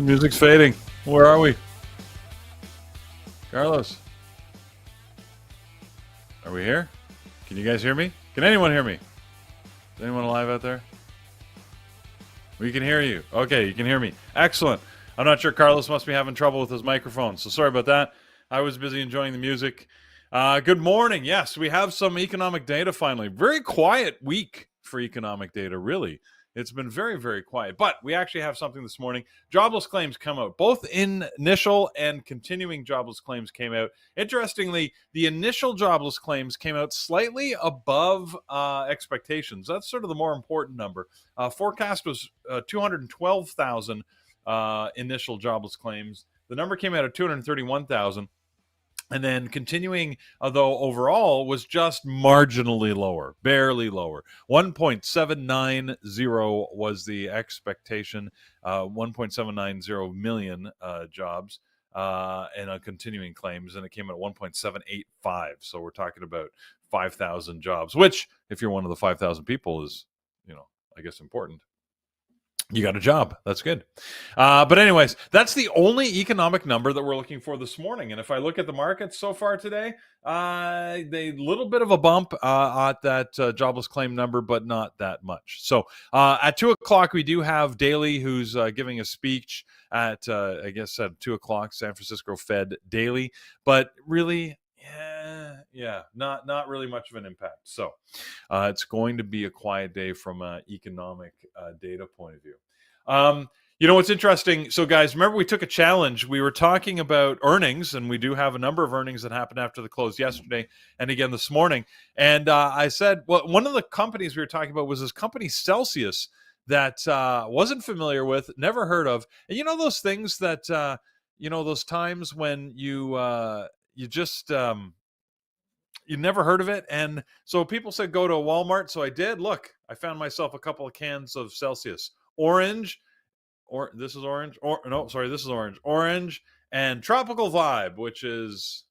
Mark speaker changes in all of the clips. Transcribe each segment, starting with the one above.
Speaker 1: Music's fading. Where are we? Carlos? Are we here? Can you guys hear me? Can anyone hear me? Is anyone alive out there? We can hear you. Okay, you can hear me. Excellent. I'm not sure. Carlos must be having trouble with his microphone, so sorry about that. I was busy enjoying the music. Good morning. Yes, we have some economic data finally. Very quiet week for economic data, really. It's been very, very quiet. But we actually have something this morning. Jobless claims come out. Both initial and continuing jobless claims came out. Interestingly, the initial jobless claims came out slightly above expectations. That's sort of the more important number. Forecast was 212,000 initial jobless claims. The number came out at 231,000. And then continuing, though, overall was just marginally lower, barely lower. 1.790 was the expectation, 1.790 million jobs and continuing claims, and it came at 1.785. So we're talking about 5,000 jobs, which, if you're one of the 5,000 people, is, I guess important. You got a job. That's good. But anyways, that's the only economic number that we're looking for this morning. And if I look at the markets so far today, they little bit of a bump at that jobless claim number, but not that much. So at 2 o'clock, we do have Daly, who's giving a speech at, I guess, at 2 o'clock, San Francisco Fed Daily. But really, not really much of an impact. So it's going to be a quiet day from an economic data point of view. What's interesting? So guys, remember we took a challenge. We were talking about earnings, and we do have a number of earnings that happened after the close yesterday and again this morning. And I said, well, one of the companies we were talking about was this company Celsius that wasn't familiar with, never heard of. And those things that, those times when you just... you never heard of it. And so people said, go to a Walmart. So I did. Look, I found myself a couple of cans of Celsius. Orange. This is orange. This is orange. Orange and Tropical Vibe, which is,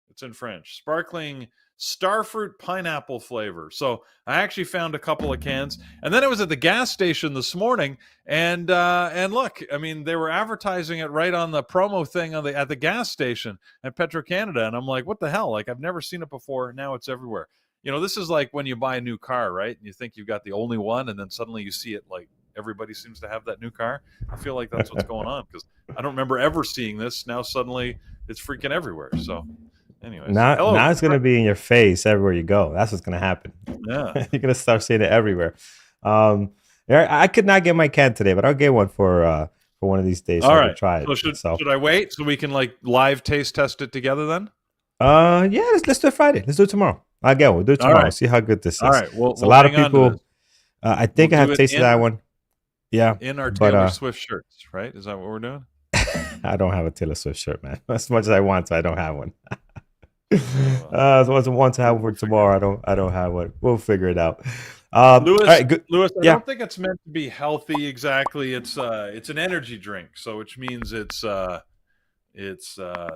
Speaker 1: it's in French. Sparkling starfruit pineapple flavor. So I actually found a couple of cans. And then it was at the gas station this morning. And look, I mean, they were advertising it right on the promo thing at the gas station at Petro-Canada. And I'm like, what the hell? Like, I've never seen it before. Now it's everywhere. This is like when you buy a new car, right? And you think you've got the only one, and then suddenly you see it like everybody seems to have that new car. I feel like that's what's going on, because I don't remember ever seeing this. Now suddenly it's freaking everywhere. So anyways,
Speaker 2: now it's going to be in your face everywhere you go. That's what's going to happen.
Speaker 1: Yeah.
Speaker 2: You're going to start seeing it everywhere. I could not get my can today, but I'll get one for one of these days.
Speaker 1: All right.
Speaker 2: I can try it.
Speaker 1: So should I wait so we can like live taste test it together then?
Speaker 2: Yeah, let's do it Friday. Let's do it tomorrow. I'll get one. We'll do it tomorrow. Right. See how good this is.
Speaker 1: All right. Well,
Speaker 2: a lot of people. I think I have tasted that one. Yeah.
Speaker 1: In our Taylor Swift shirts, right? Is that what we're doing?
Speaker 2: I don't have a Taylor Swift shirt, man. As much as I want to, I don't have one. So I want to have one for tomorrow. I don't have one. We'll figure it out.
Speaker 1: Lewis,
Speaker 2: all right, good.
Speaker 1: Lewis, I don't think it's meant to be healthy exactly. It's an energy drink, so which means it's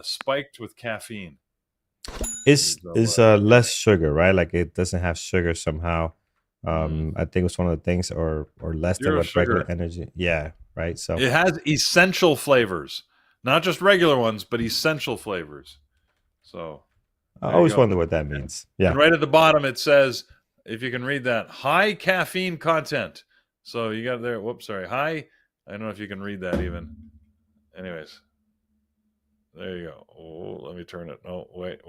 Speaker 1: spiked with caffeine.
Speaker 2: It's less sugar, right? Like it doesn't have sugar somehow. I think it's one of the things, or less than what regular energy. Yeah, right. So
Speaker 1: it has essential flavors, not just regular ones, but essential flavors. So
Speaker 2: I always wonder what that means. Yeah.
Speaker 1: And right at the bottom it says, if you can read that, high caffeine content, So you got there. Whoops, sorry. High. I don't know if you can read that even. Anyways, there you go. Oh, let me turn it. Oh, wait.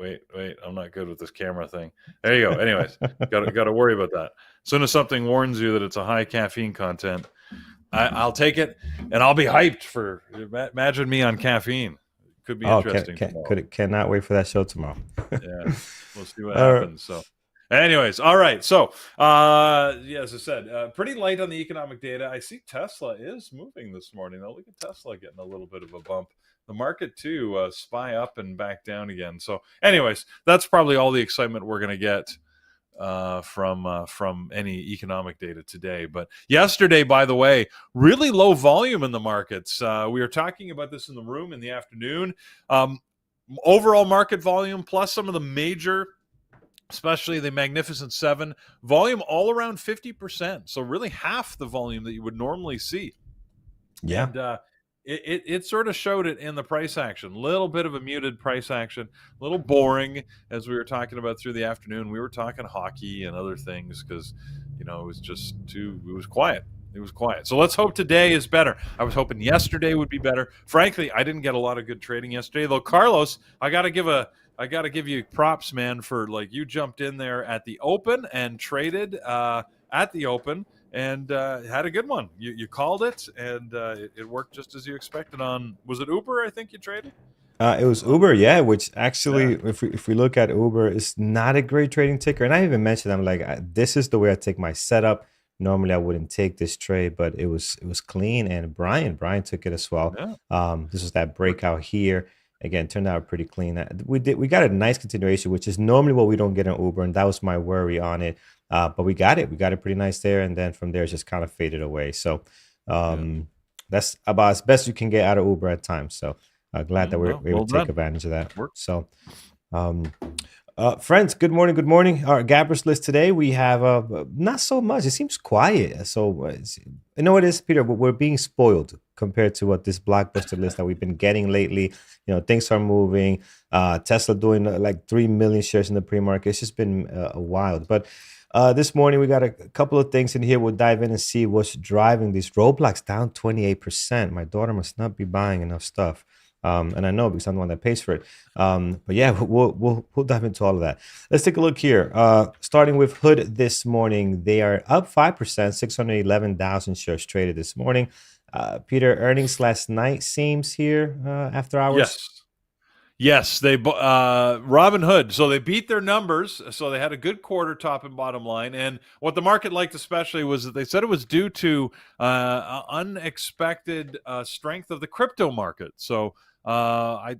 Speaker 1: I'm not good with this camera thing. There you go. Anyways, got to worry about that. As soon as something warns you that it's a high caffeine content, I'll take it, and I'll be hyped for. Imagine me on caffeine. Could be interesting tomorrow.
Speaker 2: Cannot wait for that show tomorrow.
Speaker 1: Yeah, we'll see what happens. So, anyways, all right. So, yeah, as I said, pretty light on the economic data. I see Tesla is moving this morning. Now, look at Tesla getting a little bit of a bump. The market too, spy up and back down again. So, anyways, that's probably all the excitement we're going to get from any economic data today. But yesterday, by the way, really low volume in the markets. We were talking about this in the room in the afternoon. Overall market volume plus some of the major, especially the Magnificent Seven, volume all around 50%. So really half the volume that you would normally see.
Speaker 2: Yeah.
Speaker 1: And it sort of showed it in the price action. Little bit of a muted price action, a little boring, as we were talking about through the afternoon. We were talking hockey and other things because, it was just it was quiet. It was quiet. So let's hope today is better. I was hoping yesterday would be better. Frankly, I didn't get a lot of good trading yesterday, though. Carlos, I got to give you props, man, for you jumped in there at the open and traded at the open. And had a good one. You called it, and it worked just as you expected on, was it Uber, I think you traded?
Speaker 2: It was Uber, yeah, which actually, if we look at Uber, it's not a great trading ticker. And I even mentioned, I'm like, this is the way I take my setup. Normally, I wouldn't take this trade, but it was clean. And Brian took it as well.
Speaker 1: Yeah.
Speaker 2: This was that breakout here. Again, turned out pretty clean. We got a nice continuation, which is normally what we don't get in Uber, and that was my worry on it. But we got it. We got it pretty nice there, and then from there, it just kind of faded away. So that's about as best you can get out of Uber at times. So glad that we're able to take advantage of that. So, friends, good morning. Good morning. Our Gabbers list today, we have not so much. It seems quiet. So, you know what it is, Peter? We're being spoiled compared to what this blockbuster list that we've been getting lately. Things are moving. Tesla doing like 3 million shares in the pre-market. It's just been wild. But this morning, we got a couple of things in here. We'll dive in and see what's driving these. Roblox down 28%. My daughter must not be buying enough stuff. And I know because I'm the one that pays for it. But yeah, we'll dive into all of that. Let's take a look here. Starting with Hood this morning, they are up 5%, 611,000 shares traded this morning. Peter, earnings last night seems here after hours.
Speaker 1: Yes, they Robinhood. So they beat their numbers. So they had a good quarter, top and bottom line. And what the market liked especially was that they said it was due to unexpected strength of the crypto market. So I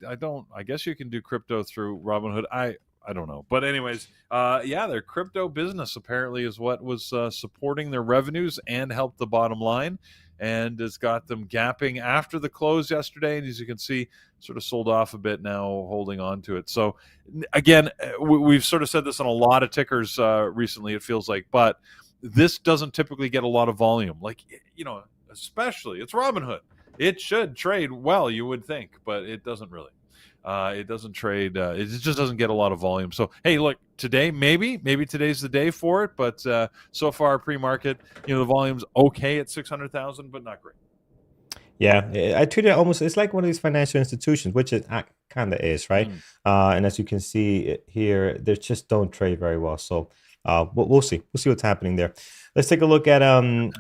Speaker 1: guess you can do crypto through Robinhood. I don't know. But anyways, their crypto business apparently is what was supporting their revenues and helped the bottom line, and has got them gapping after the close yesterday. And as you can see, sort of sold off a bit now, holding on to it. So again, we've sort of said this on a lot of tickers recently, it feels like, but this doesn't typically get a lot of volume. Especially it's Robinhood. It should trade well, you would think, but it doesn't really. It doesn't trade. It just doesn't get a lot of volume. So, hey, look, today, maybe today's the day for it. But so far, pre-market, the volume's okay at 600,000, but not great.
Speaker 2: Yeah, I treat it almost, it's like one of these financial institutions, which it kind of is, right? And as you can see here, they just don't trade very well. So we'll see. We'll see what's happening there. Let's take a look at,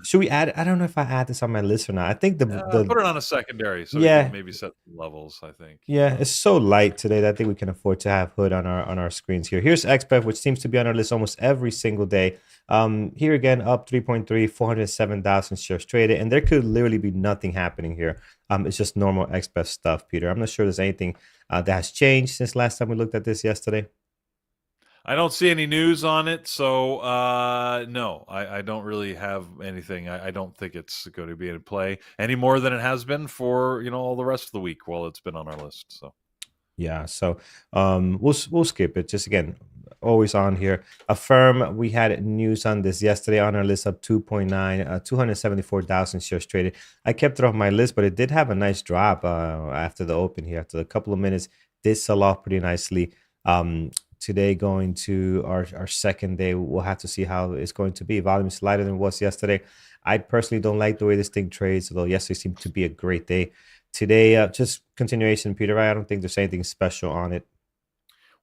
Speaker 2: should we add, I don't know if I add this on my list or not. I think the
Speaker 1: put it on a secondary so we can maybe set some levels, I think.
Speaker 2: Yeah, it's so light today that I think we can afford to have Hood on our screens here. Here's XPEF, which seems to be on our list almost every single day. Here again, up 3.3, 407,000 shares traded, and there could literally be nothing happening here. It's just normal XPEF stuff, Peter. I'm not sure there's anything that has changed since last time we looked at this yesterday.
Speaker 1: I don't see any news on it, so no, I don't really have anything. I don't think it's going to be in play any more than it has been for all the rest of the week while it's been on our list. So
Speaker 2: yeah, so we'll skip it. Just again, always on here. Affirm, we had news on this yesterday on our list, up 2.9, 274,000 shares traded. I kept it off my list, but it did have a nice drop after the open here. After a couple of minutes, did sell off pretty nicely. today going to our second day. We'll have to see how it's going to be. Volume is lighter than it was yesterday. I personally don't like the way this thing trades, although yesterday seemed to be a great day. Today, just continuation, Peter. I don't think there's anything special on it.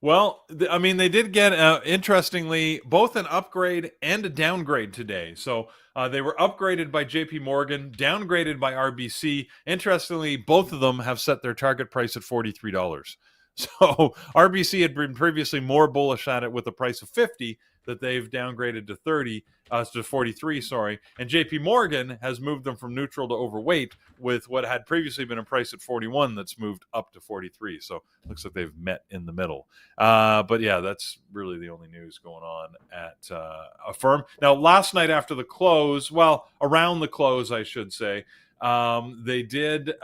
Speaker 1: Well, I mean, they did get, interestingly, both an upgrade and a downgrade today. So they were upgraded by JP Morgan, downgraded by RBC. Interestingly, both of them have set their target price at $43. So RBC had been previously more bullish at it with a price of 50 that they've downgraded to 43, sorry. And JP Morgan has moved them from neutral to overweight with what had previously been a price at 41 that's moved up to 43. So looks like they've met in the middle. But yeah, that's really the only news going on at a firm. Now, last night after the close, well, around the close, I should say, they did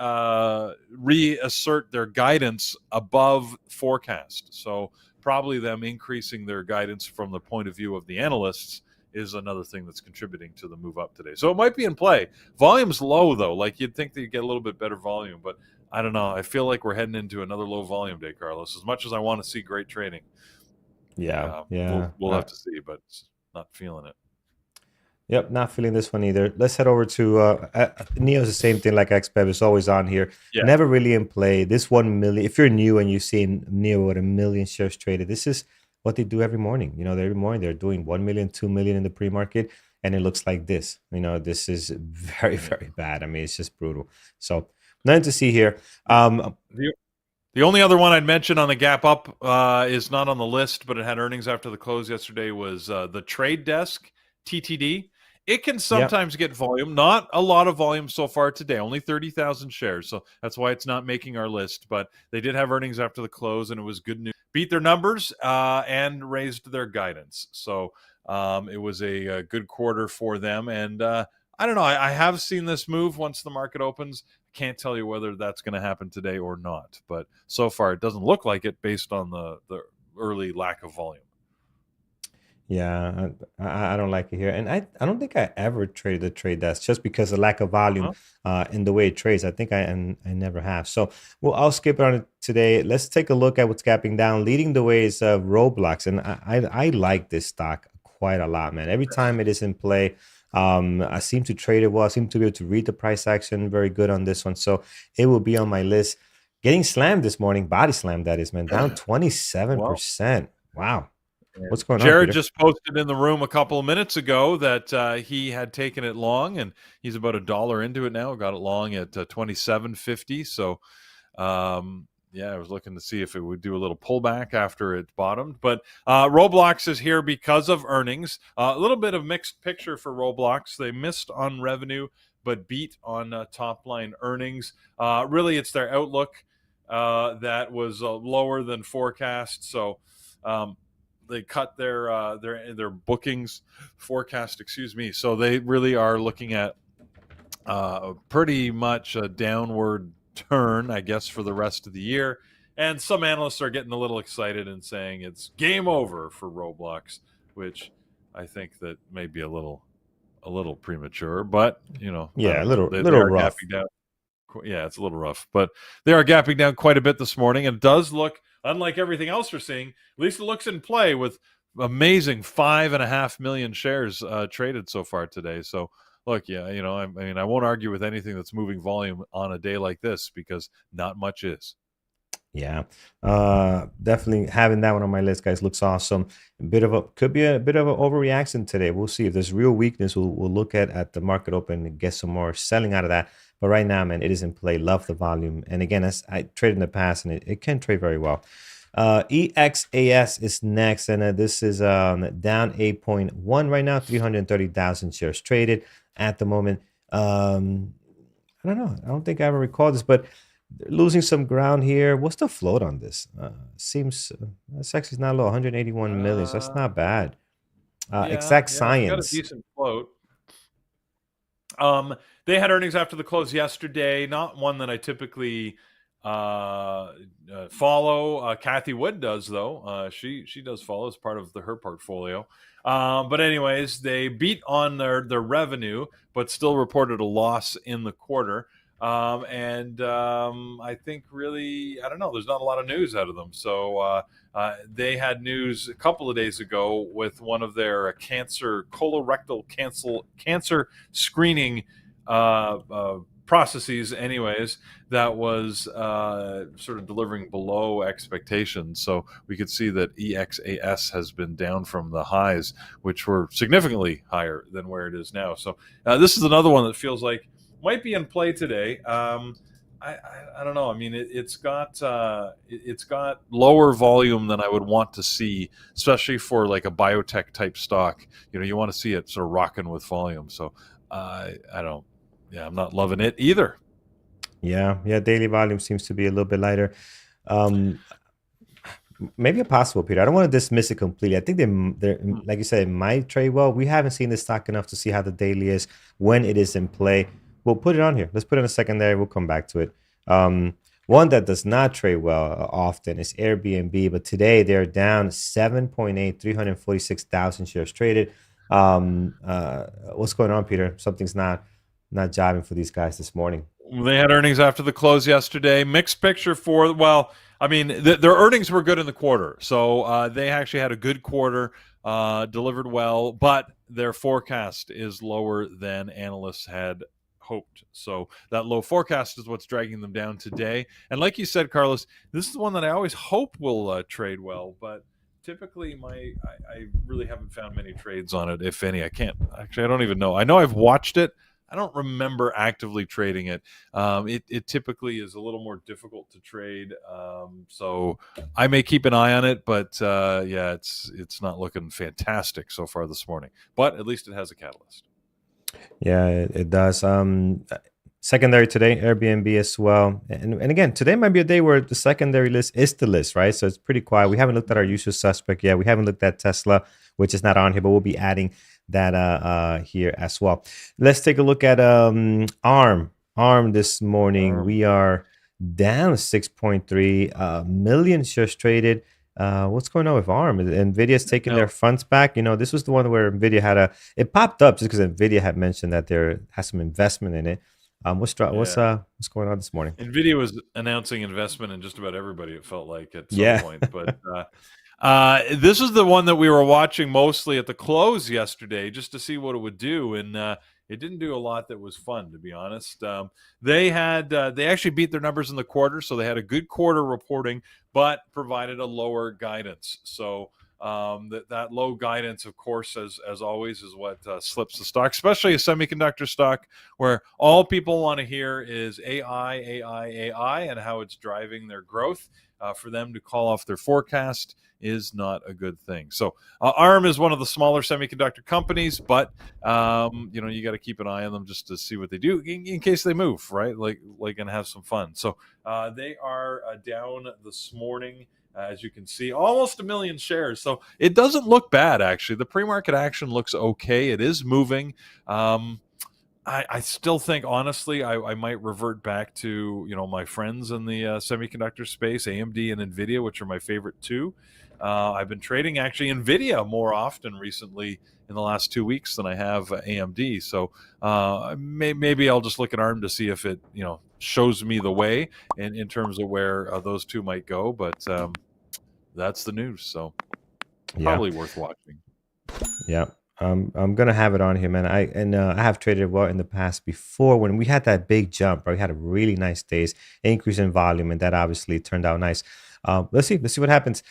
Speaker 1: reassert their guidance above forecast. So probably them increasing their guidance from the point of view of the analysts is another thing that's contributing to the move up today. So it might be in play. Volume's low, though. Like, you'd think that you'd get a little bit better volume, but I don't know. I feel like we're heading into another low volume day, Carlos. As much as I want to see great trading,
Speaker 2: Yeah.
Speaker 1: we'll have to see, but not feeling it.
Speaker 2: Yep, not feeling this one either. Let's head over to Neo's the same thing like XBEV is always on here.
Speaker 1: Yeah.
Speaker 2: Never really in play. This 1 million, if you're new and you've seen Neo with 1 million shares traded, this is what they do every morning. Every morning they're doing 1 million, 2 million in the pre-market, and it looks like this. This is very, very bad. I mean, it's just brutal. So nothing to see here.
Speaker 1: The only other one I'd mention on the gap up is not on the list, but it had earnings after the close yesterday, was the Trade Desk, TTD. It can sometimes get volume, not a lot of volume so far today, only 30,000 shares. So that's why it's not making our list. But they did have earnings after the close, and it was good news. Beat their numbers and raised their guidance. So it was a good quarter for them. And I don't know. I have seen this move once the market opens. Can't tell you whether that's going to happen today or not. But so far, it doesn't look like it based on the early lack of volume.
Speaker 2: Yeah, I don't like it here. And I don't think I ever traded the trade desk just because of lack of volume in the way it trades. I think I never have. So, well, I'll skip it on it today. Let's take a look at what's gapping down. Leading the way is Roblox. And I like this stock quite a lot, man. Every time it is in play, I seem to trade it well. I seem to be able to read the price action very good on this one. So it will be on my list. Getting slammed this morning, body slammed that is, man, down 27%. Wow. What's going on,
Speaker 1: Jared
Speaker 2: Peter?
Speaker 1: just posted in the room a couple of minutes ago that he had taken it long, and he's about $1 into it now. Got it long at 27.50. So, yeah, I was looking to see if it would do a little pullback after it bottomed. But Roblox is here because of earnings. A little bit of mixed picture for Roblox. They missed on revenue, but beat on top line earnings. Really, it's their outlook that was lower than forecast. So. They cut their bookings forecast, excuse me. So they really are looking at pretty much a downward turn, I guess, for the rest of the year. And some analysts are getting a little excited and saying it's game over for Roblox, which I think that may be a little premature. But
Speaker 2: Yeah, a little rough.
Speaker 1: Down. Yeah, it's a little rough, but they are gapping down quite a bit this morning, and it does look, unlike everything else we're seeing, at least it looks in play with amazing 5.5 million shares traded so far today. So look, yeah, I mean, I won't argue with anything that's moving volume on a day like this because not much is.
Speaker 2: Yeah, definitely having that one on my list, guys. Looks awesome. Could be a bit of an overreaction today. We'll see if there's real weakness. We'll look at the market open and get some more selling out of that. But right now, man, it is in play. Love the volume. And again, as I traded in the past, and it can trade very well. EXAS is next, and this is down 8.1 right now. 330,000 shares traded at the moment. I don't know. I don't think I ever recall this, but losing some ground here. What's the float on this? Seems that's actually not low. 181 million. So that's not bad. Exact Science.
Speaker 1: Got a decent float. They had earnings after the close yesterday. Not one that I typically follow. Kathy Wood does, though. She does follow as part of her portfolio. But anyways, they beat on their revenue, but still reported a loss in the quarter. I think really, I don't know, there's not a lot of news out of them. So they had news a couple of days ago with one of their colorectal cancer screening processes, anyways, that was sort of delivering below expectations. So we could see that EXAS has been down from the highs, which were significantly higher than where it is now. So this is another one that feels like might be in play today. I don't know. I mean, it's got lower volume than I would want to see, especially for like a biotech type stock. You want to see it sort of rocking with volume. So I don't. Yeah, I'm not loving it either.
Speaker 2: Yeah, yeah. Daily volume seems to be a little bit lighter. Um, Maybe a possible, Peter. I don't want to dismiss it completely. I think they're like you said, it might trade well. We haven't seen this stock enough to see how the daily is when it is in play. We'll put it on here. Let's put it in a secondary. We'll come back to it. One that does not trade well often is Airbnb, but today they're down 7.8, 346,000 shares traded. What's going on, Peter? Something's not jiving for these guys this morning.
Speaker 1: They had earnings after the close yesterday. Mixed picture for, well, I mean, their earnings were good in the quarter. So they actually had a good quarter, delivered well, but their forecast is lower than analysts had hoped. So that low forecast is what's dragging them down today. And like you said, Carlos, this is the one that I always hope will trade well, but typically I really haven't found many trades on it, if any. I can't actually, I don't even know. I know I've watched it. I don't remember actively trading it. It typically is a little more difficult to trade, so I may keep an eye on it. But yeah, it's not looking fantastic so far this morning. But at least it has a catalyst.
Speaker 2: Yeah, it does. Secondary today, Airbnb as well. And again, today might be a day where the secondary list is the list, right? So it's pretty quiet. We haven't looked at our usual suspect yet. We haven't looked at Tesla, which is not on here, but we'll be adding that here as well. Let's take a look at ARM this morning. We are down 6.3 million shares traded. What's going on with ARM? Nvidia's taking their funds back. This was the one where Nvidia it popped up just because Nvidia had mentioned that there has some investment in it. What's going on this morning?
Speaker 1: Nvidia was announcing investment in just about everybody, it felt like, at some
Speaker 2: Yeah.
Speaker 1: point. But this is the one that we were watching mostly at the close yesterday, just to see what it would do, and it didn't do a lot that was fun, to be honest. They actually beat their numbers in the quarter, so they had a good quarter reporting, but provided a lower guidance. So that low guidance, of course, as always, is what slips the stock, especially a semiconductor stock, where all people want to hear is AI, AI, AI, and how it's driving their growth. For them to call off their forecast is not a good thing. So ARM is one of the smaller semiconductor companies, but you got to keep an eye on them just to see what they do in case they move, right? Like and have some fun. So they are down this morning. As you can see, almost 1 million shares. So it doesn't look bad, actually. The pre-market action looks okay. It is moving. I still think, honestly, I might revert back to my friends in the semiconductor space, AMD and Nvidia, which are my favorite two. I've been trading actually Nvidia more often recently in the last 2 weeks than I have AMD. So maybe I'll just look at ARM to see if it shows me the way in terms of where those two might go. But that's the news. So probably worth watching.
Speaker 2: Yeah. I'm gonna have it on here, man. I have traded well in the past before when we had that big jump, right? We had a really nice days, increase in volume, and that obviously turned out nice. Let's see what happens.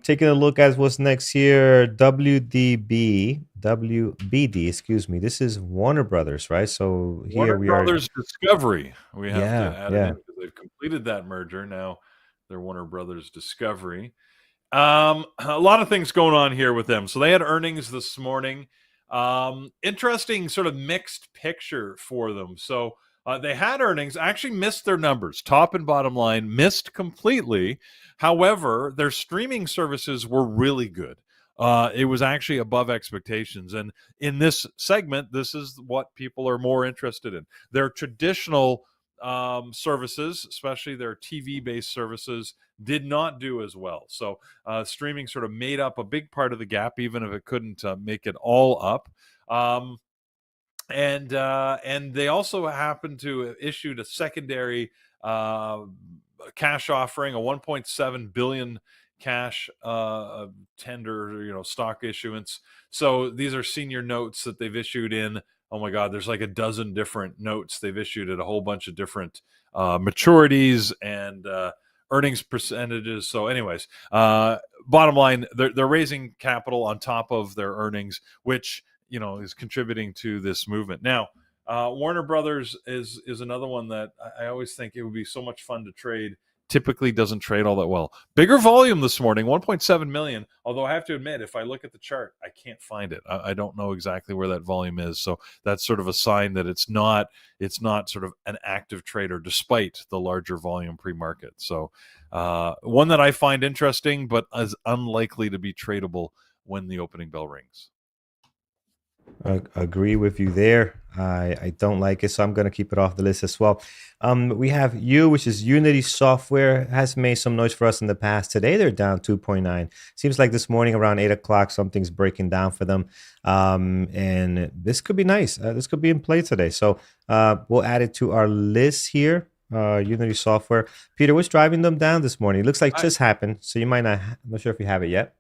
Speaker 2: Taking a look at what's next here, WBD, excuse me. This is Warner Brothers, right? So here
Speaker 1: Warner
Speaker 2: we
Speaker 1: Brothers Discovery. We have to add it
Speaker 2: yeah.
Speaker 1: in because they've completed that merger. Now they're Warner Brothers Discovery. A lot of things going on here with them. So they had earnings this morning. Interesting sort of mixed picture for them. So they had earnings, actually missed their numbers, top and bottom line, missed completely. However, their streaming services were really good. It was actually above expectations. And in this segment, this is what people are more interested in. Their traditional services, especially their TV-based services, did not do as well. So streaming sort of made up a big part of the gap, even if it couldn't make it all up. and they also happened to have issued a secondary cash offering, a 1.7 billion cash tender, stock issuance. So these are senior notes that they've issued in. Oh my God, there's like a dozen different notes they've issued at a whole bunch of different maturities and earnings percentages. So, anyways, bottom line, they're raising capital on top of their earnings, which is contributing to this movement. Now, Warner Brothers is another one that I always think it would be so much fun to trade. Typically doesn't trade all that well. Bigger volume this morning, 1.7 million. Although I have to admit, if I look at the chart, I can't find it. I don't know exactly where that volume is. So that's sort of a sign that it's not sort of an active trader, despite the larger volume pre-market. So one that I find interesting, but is unlikely to be tradable when the opening bell rings.
Speaker 2: Agree with you there. I don't like it, so I'm going to keep it off the list as well. We have which is Unity Software, has made some noise for us in the past. Today they're down 2.9. Seems like this morning around 8 o'clock something's breaking down for them, and this could be nice. This could be in play today, so we'll add it to our list here. Unity Software. Peter, what's driving them down this morning? It looks like just happened, so you might not. I'm not sure if you have it yet.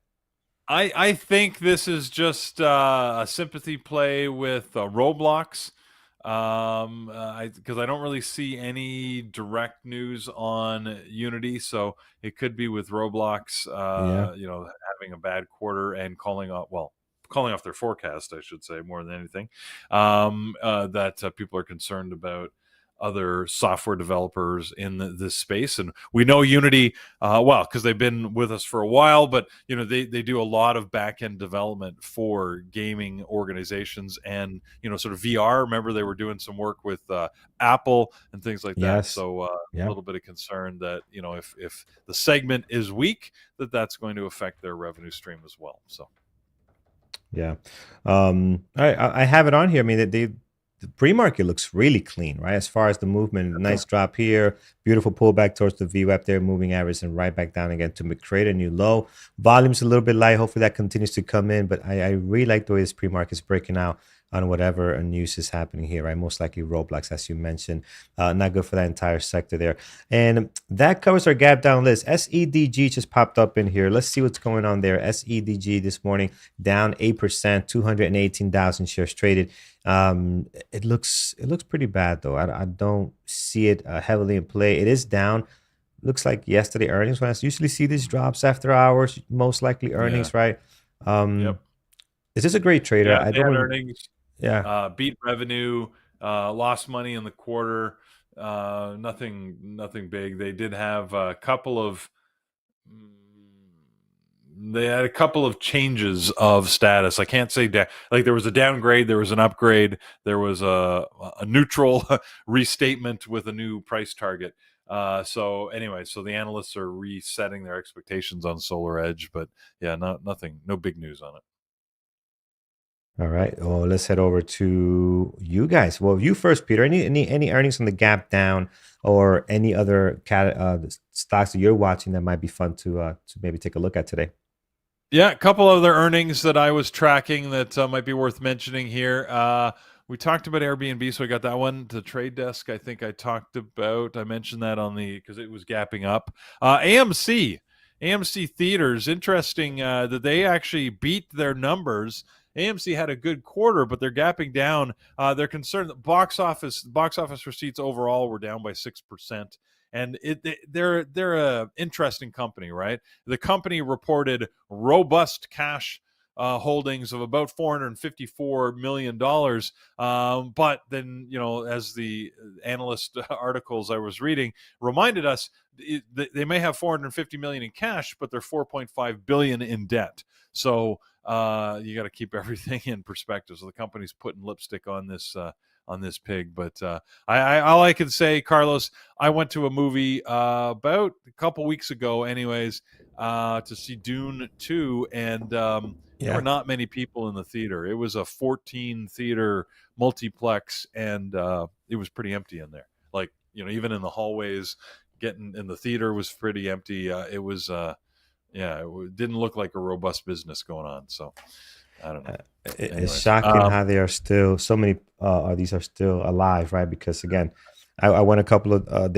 Speaker 1: I think this is just a sympathy play with Roblox, because I don't really see any direct news on Unity, so it could be with Roblox,
Speaker 2: Yeah.
Speaker 1: having a bad quarter and calling off their forecast, I should say, more than anything, that people are concerned about other software developers in this space. And we know Unity because they've been with us for a while, but they do a lot of back-end development for gaming organizations and sort of VR. Remember, they were doing some work with Apple and things like that.
Speaker 2: Yes.
Speaker 1: So a
Speaker 2: Yeah.
Speaker 1: little bit of concern that if the segment is weak, that's going to affect their revenue stream as well. So
Speaker 2: Yeah. I have it on here. I mean, the pre-market looks really clean, right? As far as the movement, nice drop here, beautiful pullback towards the VWAP there, moving average, and right back down again to create a new low. Volume's a little bit light. Hopefully that continues to come in, but I really like the way this pre-market's breaking out on whatever news is happening here, right? Most likely Roblox, as you mentioned. Not good for that entire sector there. And that covers our gap down list. SEDG just popped up in here. Let's see what's going on there. SEDG this morning down 8%, 218,000 shares traded. It looks pretty bad though. I don't see it heavily in play. It is down. Looks like yesterday earnings. When I usually see these drops after hours, most likely earnings, right?
Speaker 1: Yep.
Speaker 2: Is this a great trader?
Speaker 1: Yeah,
Speaker 2: I
Speaker 1: they had
Speaker 2: don't.
Speaker 1: earnings.
Speaker 2: Yeah.
Speaker 1: Beat revenue, lost money in the quarter. Nothing big. They did have a couple of. They had a couple of changes of status. I can't say like there was a downgrade, there was an upgrade, there was a neutral restatement with a new price target. So anyway, so the analysts are resetting their expectations on Solar Edge, but yeah, nothing, no big news on it.
Speaker 2: All right. Well, let's head over to you guys. Well, you first, Peter. Any earnings on the gap down or any other stocks that you're watching that might be fun to maybe take a look at today?
Speaker 1: Yeah, a couple other earnings that I was tracking that might be worth mentioning here. We talked about Airbnb, so I got that one. The trade desk, I think I talked about. I mentioned that because it was gapping up. AMC Theaters. Interesting that they actually beat their numbers. AMC had a good quarter, but they're gapping down. They're concerned that box office receipts overall were down by 6%. And they're a interesting company, right? The company reported robust cash holdings of about $454 million. But then, as the analyst articles I was reading reminded us, they may have $450 million in cash, but they're $4.5 billion in debt. So you got to keep everything in perspective. So the company's putting lipstick on this pig. But all I can say, Carlos, I went to a movie about a couple weeks ago, anyways, to see Dune 2, and there were not many people in the theater. It was a 14 theater multiplex, and it was pretty empty in there. Like, even in the hallways, getting in the theater was pretty empty. It was, it didn't look like a robust business going on. So, I don't know.
Speaker 2: It's
Speaker 1: Anyways,
Speaker 2: shocking how they are still so many these are still alive, right? Because again, I went a couple of a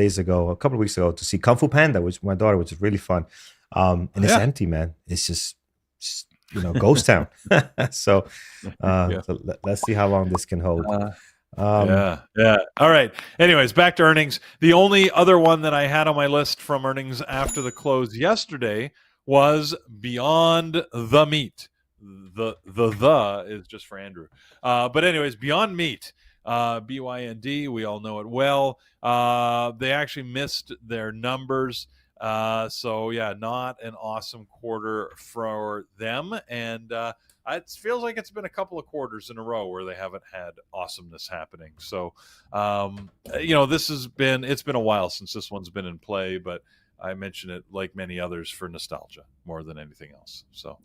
Speaker 2: couple of weeks ago to see Kung Fu Panda, which my daughter, which is really fun. And it's
Speaker 1: yeah,
Speaker 2: empty, man. It's just ghost town. So,
Speaker 1: yeah.
Speaker 2: let's see how long this can hold.
Speaker 1: Yeah, yeah. All right. Anyways, back to earnings. The only other one that I had on my list from earnings after the close yesterday was Beyond the Meat. The is just for Andrew. But anyways, Beyond Meat, BYND. We all know it well. They actually missed their numbers. So yeah, not an awesome quarter for them, and it feels like it's been a couple of quarters in a row where they haven't had awesomeness happening. So, it's been a while since this one's been in play, but I mention it like many others for nostalgia more than anything else. So,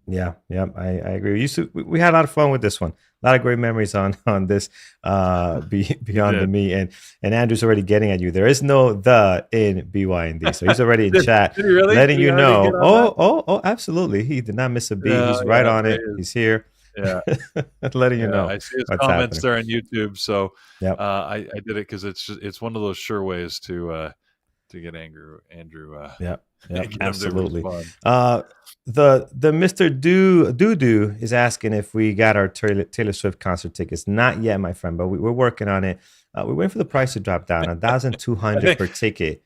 Speaker 2: Yeah, I agree. We had a lot of fun with this one. A lot of great memories on this Beyond the Me, and Andrew's already getting at you. There is no the in BYND, so he's already in chat,
Speaker 1: did he really?
Speaker 2: letting
Speaker 1: Did he
Speaker 2: you
Speaker 1: already
Speaker 2: know.
Speaker 1: get on that?
Speaker 2: Oh, absolutely. He did not miss a beat. He's right on it. He's here.
Speaker 1: Yeah.
Speaker 2: Letting you know
Speaker 1: I see his
Speaker 2: what's
Speaker 1: comments
Speaker 2: happening.
Speaker 1: there on YouTube. So
Speaker 2: Yep.
Speaker 1: I did it because it's one of those sure ways to get Andrew.
Speaker 2: Yep.
Speaker 1: Get him to
Speaker 2: Absolutely.
Speaker 1: respond.
Speaker 2: The Mr. Doo is asking if we got our Taylor Swift concert tickets. Not yet, my friend, but we're working on it. We're waiting for the price to drop down. 1,200 per ticket.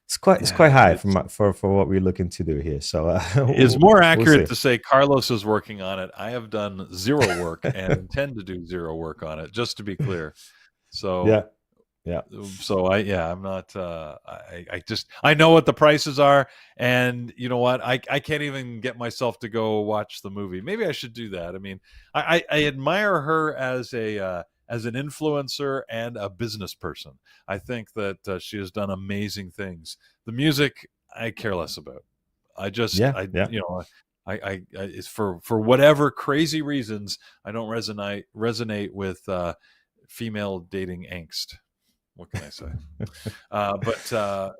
Speaker 2: It's quite high for what we're looking to do here. So
Speaker 1: it's more accurate to say Carlos is working on it. I have done zero work and intend to do zero work on it, just to be clear. So
Speaker 2: yeah.
Speaker 1: So I'm not. I know what the prices are, and you know what? I can't even get myself to go watch the movie. Maybe I should do that. I mean, I admire her as an influencer and a business person. I think that she has done amazing things. The music, I care less about. I it's for whatever crazy reasons I don't resonate with female dating angst. What can I say? But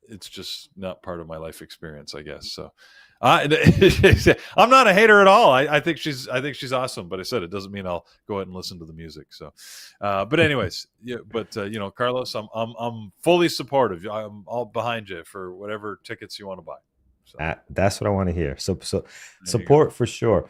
Speaker 1: it's just not part of my life experience, I guess. So I'm not a hater at all. I think she's awesome. But I said it doesn't mean I'll go ahead and listen to the music. So, but anyways, yeah. But Carlos, I'm fully supportive. I'm all behind you for whatever tickets you want to buy. So.
Speaker 2: That's what I want to hear. So support for sure.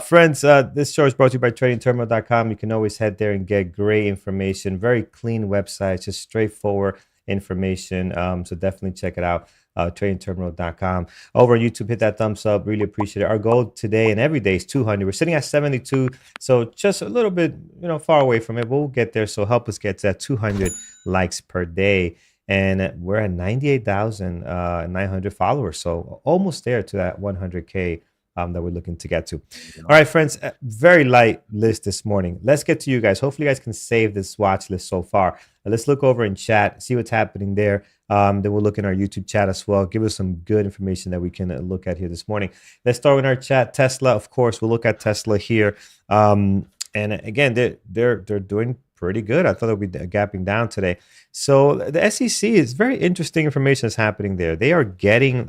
Speaker 2: Friends, this show is brought to you by tradingterminal.com. You can always head there and get great information. Very clean website, just straightforward information. So definitely check it out. Tradingterminal.com. Over on YouTube, hit that thumbs up. Really appreciate it. Our goal today and every day is 200. We're sitting at 72, so just a little bit, far away from it. But we'll get there. So help us get to that 200 likes per day. And we're at 98,900 followers. So almost there to that 100K that we're looking to get to. All right, friends, very light list this morning. Let's get to you guys. Hopefully you guys can save this watch list so far. Let's look over in chat, see what's happening there. Then we'll look in our YouTube chat as well. Give us some good information that we can look at here this morning. Let's start with our chat. Tesla, of course, we'll look at Tesla here. And again, they're doing pretty good. I thought it would be gapping down today. So the SEC is very interesting information that's happening there. They are getting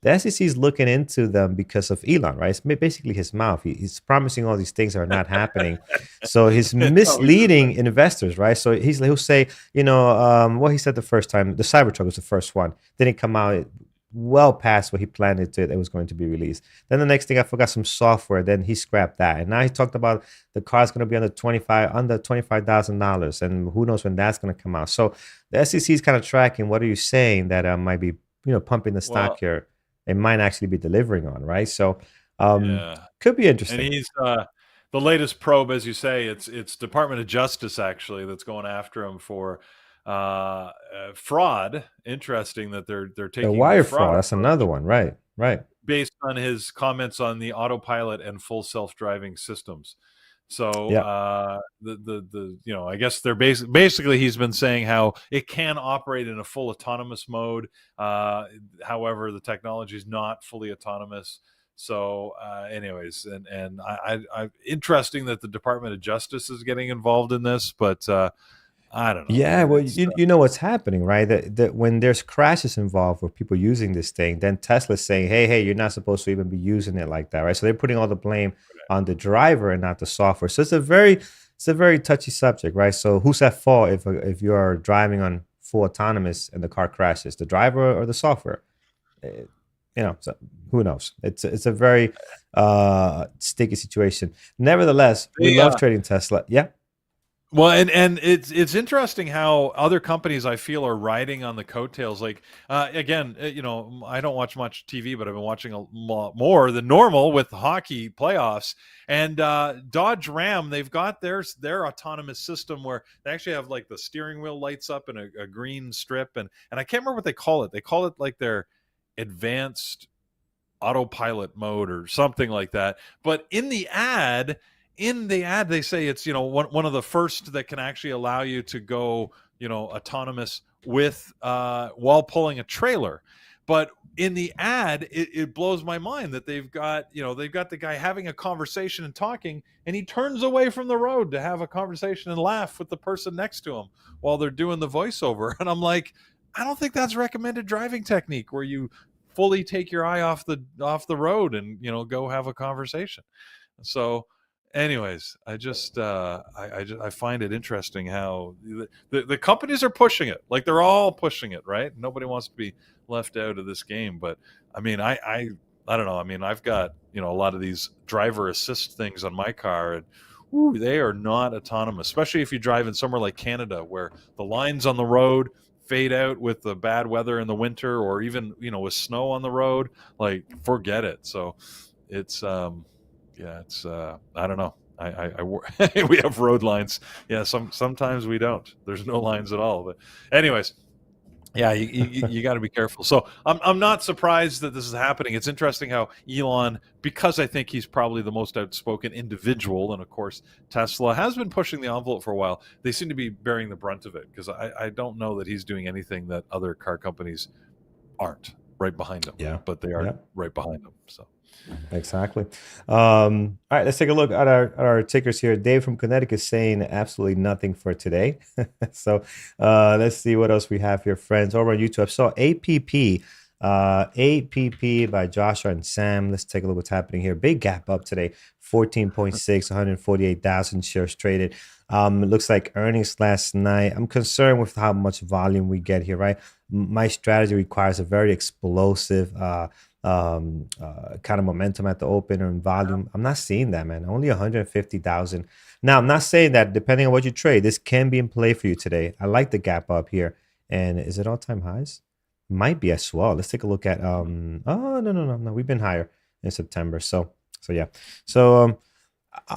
Speaker 2: the SEC is looking into them because of Elon, right? It's basically his mouth. He's promising all these things that are not happening. So he's misleading investors, right? So he'll say, what he said the first time, the Cybertruck was the first one. Didn't come out well past what he planned it was going to be released. Then the next thing, I forgot some software. Then he scrapped that, and now he talked about the car's going to be under $25,000, and who knows when that's going to come out. So the SEC is kind of tracking. What are you saying that might be pumping the stock here? It might actually be delivering on, right? So could be interesting.
Speaker 1: And he's the latest probe, as you say. It's Department of Justice actually that's going after him for fraud. Interesting that they're taking
Speaker 2: the wire fraud. That's another one, right?
Speaker 1: Based on his comments on the autopilot and full self-driving systems. So I guess they're basically he's been saying how it can operate in a full autonomous mode. However, the technology is not fully autonomous. So anyways, and I interesting that the Department of Justice is getting involved in this, but I don't know,
Speaker 2: Yeah,
Speaker 1: man.
Speaker 2: well,
Speaker 1: It's
Speaker 2: you know what's happening, right? That when there's crashes involved with people using this thing, then Tesla's saying, hey, you're not supposed to even be using it like that, right? So they're putting all the blame on the driver and not the software. So it's a very touchy subject, right? So who's at fault if you're driving on full autonomous and the car crashes, the driver or the software? Eh, so who knows? It's a very sticky situation. Nevertheless, we
Speaker 1: the
Speaker 2: love trading Tesla. Yeah.
Speaker 1: Well, and it's interesting how other companies I feel are riding on the coattails. Like again, I don't watch much TV, but I've been watching a lot more than normal with the hockey playoffs. And Dodge Ram, they've got their autonomous system where they actually have like the steering wheel lights up in a green strip, and I can't remember what they call it. They call it like their advanced autopilot mode or something like that. But in the ad they say it's one of the first that can actually allow you to go autonomous with while pulling a trailer. But in the ad it blows my mind that they've got the guy having a conversation and talking, and he turns away from the road to have a conversation and laugh with the person next to him while they're doing the voiceover. And I'm like, I don't think that's recommended driving technique where you fully take your eye off the road and go have a conversation. So anyways, I find it interesting how the companies are pushing it, like they're all pushing it, right? Nobody wants to be left out of this game. But I mean, I don't know. I mean, I've got a lot of these driver assist things on my car, and they are not autonomous, especially if you drive in somewhere like Canada where the lines on the road fade out with the bad weather in the winter, or even with snow on the road. Like, forget it. So it's yeah, it's I don't know. We have road lines. Yeah, sometimes we don't. There's no lines at all. But anyways, yeah, you got to be careful. So I'm not surprised that this is happening. It's interesting how Elon, because I think he's probably the most outspoken individual, and of course Tesla has been pushing the envelope for a while. They seem to be bearing the brunt of it because I don't know that he's doing anything that other car companies aren't right behind him.
Speaker 2: Yeah.
Speaker 1: But they are
Speaker 2: Yeah.
Speaker 1: right behind him. So.
Speaker 2: Exactly. All right, let's take a look at our tickers here. Dave from Connecticut is saying absolutely nothing for today. So let's see what else we have here, friends. Over on YouTube, I saw APP by Joshua and Sam. Let's take a look what's happening here. Big gap up today, 14.6, 148,000 shares traded. It looks like earnings last night. I'm concerned with how much volume we get here, right? My strategy requires a very explosive kind of momentum at the open or in volume. I'm not seeing that, man. Only 150,000. Now, I'm not saying that depending on what you trade, this can be in play for you today. I like the gap up here. And is it all-time highs? Might be as well. Let's take a look at oh, no. We've been higher in September. So yeah. So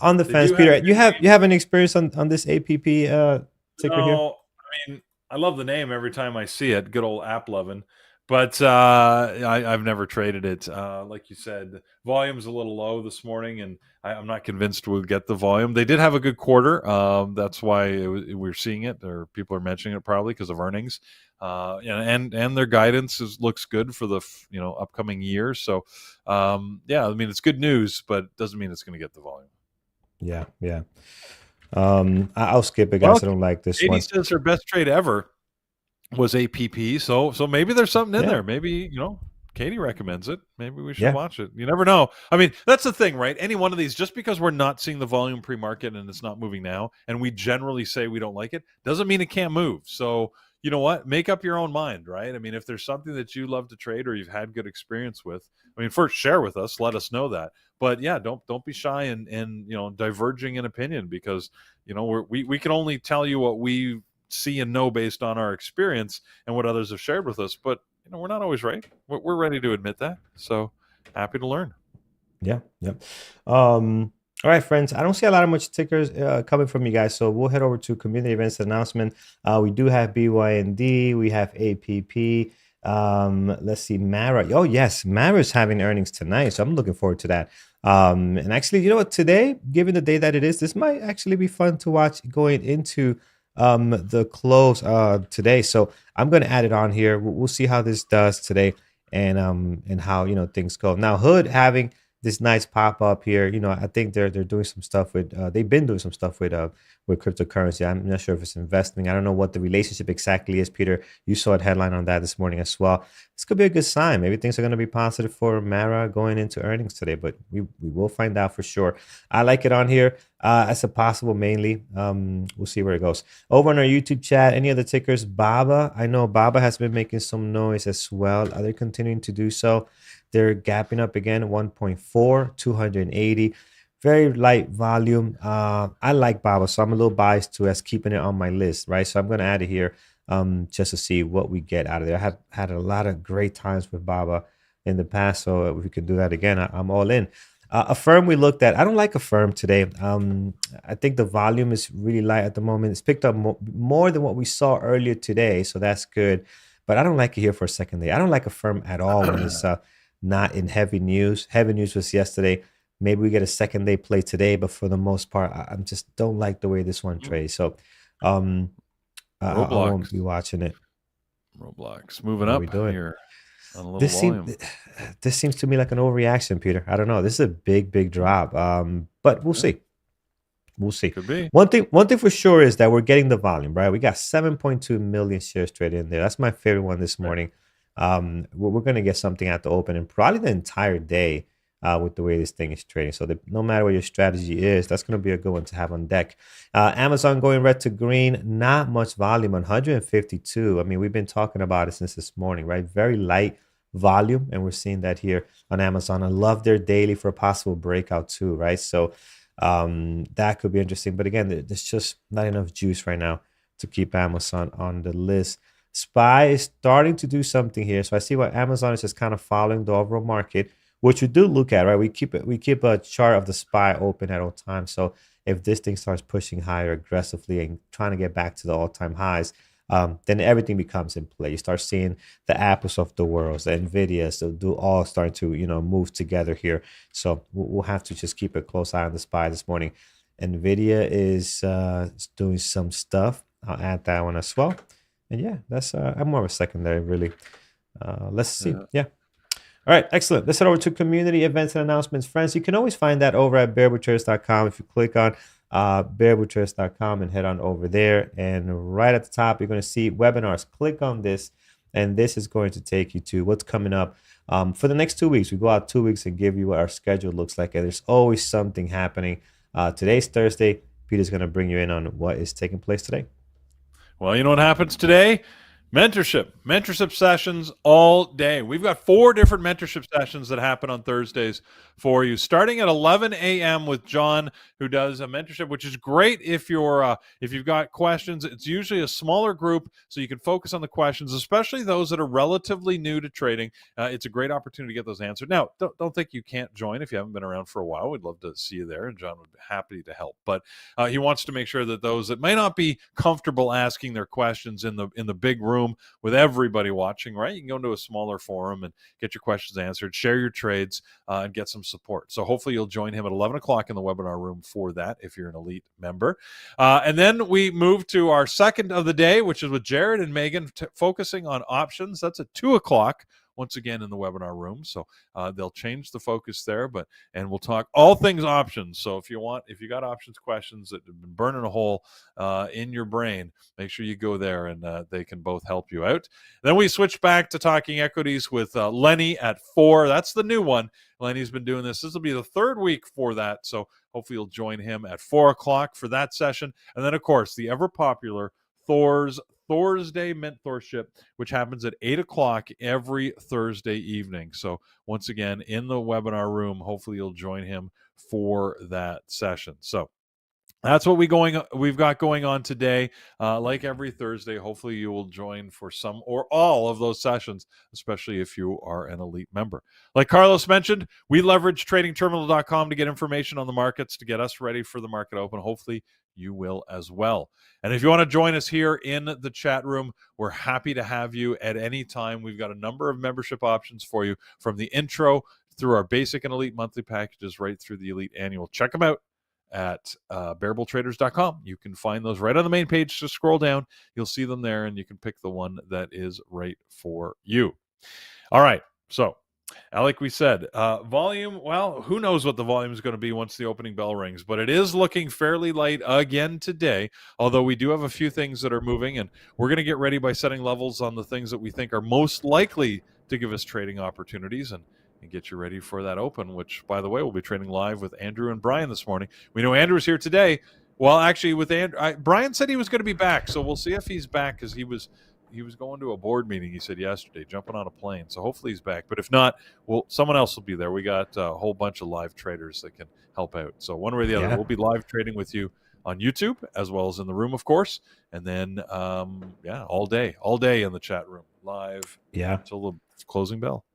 Speaker 2: on the fence, Peter, you have any experience on this APP ticker here?
Speaker 1: No, I mean, I love the name every time I see it. Good old app loving. But I've never traded it. Like you said, volume's a little low this morning, and I'm not convinced we'll get the volume. They did have a good quarter. That's why we're seeing it, or people are mentioning it probably because of earnings. And their guidance looks good for the upcoming year. So yeah, I mean, it's good news, but it doesn't mean it's going to get the volume.
Speaker 2: Yeah. I'll skip it, guys. I don't like this one.
Speaker 1: Katie says her best trade ever was APP, so maybe there's something in there. Maybe Katie recommends it. Maybe we should watch it. You never know. I mean, that's the thing, right? Any one of these, just because we're not seeing the volume pre-market and it's not moving now, and we generally say we don't like it, doesn't mean it can't move. So you know what? Make up your own mind, right? I mean, if there's something that you love to trade or you've had good experience with, I mean, first share with us, let us know that. But yeah, don't be shy in diverging in opinion, because we can only tell you what we see and know based on our experience and what others have shared with us, but we're not always right. We're ready to admit that, so happy to learn.
Speaker 2: Yeah. All right, friends, I don't see a lot of much tickers coming from you guys, so we'll head over to community events announcement. We do have BYND, we have APP. Let's see, Mara. Oh yes, Mara's having earnings tonight, so I'm looking forward to that. And actually, you know what, today, given the day that it is, this might actually be fun to watch going into the close today. So I'm going to add it on here. We'll see how this does today, and how things go. Now, Hood having this nice pop up here. I think they're doing some stuff with. They've been doing some stuff with cryptocurrency. I'm not sure if it's investing. I don't know what the relationship exactly is. Peter, you saw a headline on that this morning as well. This could be a good sign. Maybe things are going to be positive for Mara going into earnings today, but we will find out for sure. I like it on here as a possible mainly. We'll see where it goes. Over on our YouTube chat, any other tickers? Baba. I know Baba has been making some noise as well. Are they continuing to do so? They're gapping up again, 1.4, 280. Very light volume. I like Baba, so I'm a little biased to as keeping it on my list, right? So I'm going to add it here just to see what we get out of there. I have had a lot of great times with Baba in the past, so if we can do that again, I'm all in. A firm we looked at. I don't like a firm today. I think the volume is really light at the moment. It's picked up more than what we saw earlier today, so that's good. But I don't like it here for a second day. I don't like a firm at all when it's not in heavy news. Heavy news was yesterday. Maybe we get a second day play today, but for the most part, I just don't like the way this one trades. So I won't be watching it.
Speaker 1: Roblox moving
Speaker 2: What are
Speaker 1: up
Speaker 2: we doing
Speaker 1: here on a little
Speaker 2: this
Speaker 1: volume.
Speaker 2: this seems to me like an overreaction, Peter. I don't know. This is a big drop. But we'll see. We'll see.
Speaker 1: Could be.
Speaker 2: One thing for sure is that we're getting the volume, right? We got 7.2 million shares traded in there. That's my favorite one this morning. We're going to get something at the open and probably the entire day with the way this thing is trading. So no matter what your strategy is, that's going to be a good one to have on deck. Amazon going red to green, not much volume, 152. I mean, we've been talking about it since this morning, right? Very light volume, and we're seeing that here on Amazon. I love their daily for a possible breakout too, right? So that could be interesting. But again, there's just not enough juice right now to keep Amazon on the list. SPY is starting to do something here. So I see what Amazon is just kind of following the overall market, which we do look at, right? We keep a chart of the SPY open at all times. So if this thing starts pushing higher aggressively and trying to get back to the all-time highs, then everything becomes in play. You start seeing the Apples of the world, the Nvidias, do all starting to move together here. So we'll have to just keep a close eye on the SPY this morning. Nvidia is doing some stuff. I'll add that one as well. And yeah, that's I'm more of a secondary, really. Let's see. Yeah. All right, excellent. Let's head over to community events and announcements. Friends, you can always find that over at bearabletraders.com. If you click on bearabletraders.com and head on over there, and right at the top, you're going to see webinars. Click on this, and this is going to take you to what's coming up for the next 2 weeks. We go out 2 weeks and give you what our schedule looks like, and there's always something happening. Today's Thursday. Peter's going to bring you in on what is taking place today.
Speaker 1: Well, you know what happens today? Mentorship sessions all day. We've got 4 different mentorship sessions that happen on Thursdays for you, starting at 11 a.m. with John, who does a mentorship, which is great if you've got questions. It's usually a smaller group, so you can focus on the questions, especially those that are relatively new to trading. It's a great opportunity to get those answered. Now, don't think you can't join if you haven't been around for a while. We'd love to see you there, and John would be happy to help. But he wants to make sure that those that may not be comfortable asking their questions in the big room with everybody watching, right? You can go into a smaller forum and get your questions answered, share your trades, and get some support. So hopefully you'll join him at 11 o'clock in the webinar room for that if you're an elite member. And then we move to our second of the day, which is with Jared and Megan focusing on options. That's at 2 o'clock. Once again in the webinar room. So they'll change the focus there, and we'll talk all things options. So if you got options questions that have been burning a hole in your brain, make sure you go there, and they can both help you out. Then we switch back to talking equities with Lenny at 4. That's the new one. Lenny's been doing this. This will be the 3rd week for that. So hopefully you'll join him at 4 o'clock for that session. And then, of course, the ever popular Thursday mentorship, which happens at 8 o'clock every Thursday evening. So once again, in the webinar room, hopefully you'll join him for that session. So that's what we've got going on today. Like every Thursday, hopefully you will join for some or all of those sessions, especially if you are an elite member. Like Carlos mentioned, we leverage tradingterminal.com to get information on the markets to get us ready for the market open. Hopefully you will as well. And if you want to join us here in the chat room, we're happy to have you at any time. We've got a number of membership options for you, from the intro through our basic and elite monthly packages right through the elite annual. Check them out at bearabletraders.com. You can find those right on the main page. Just scroll down. You'll see them there, and you can pick the one that is right for you. All right. So Like we said, volume, well, who knows what the volume is going to be once the opening bell rings, but it is looking fairly light again today, although we do have a few things that are moving, and we're going to get ready by setting levels on the things that we think are most likely to give us trading opportunities and get you ready for that open, which, by the way, we'll be trading live with Andrew and Brian this morning. We know Andrew's here today. Well, actually, with Andrew, Brian said he was going to be back, so we'll see if he's back because he was going to a board meeting, he said yesterday, jumping on a plane. So hopefully he's back. But if not, well, someone else will be there. We got a whole bunch of live traders that can help out. So one way or the other,
Speaker 2: Yeah.
Speaker 1: we'll be live trading with you on YouTube as well as in the room, of course. And then, all day in the chat room, live
Speaker 2: Yeah.
Speaker 1: until the closing bell.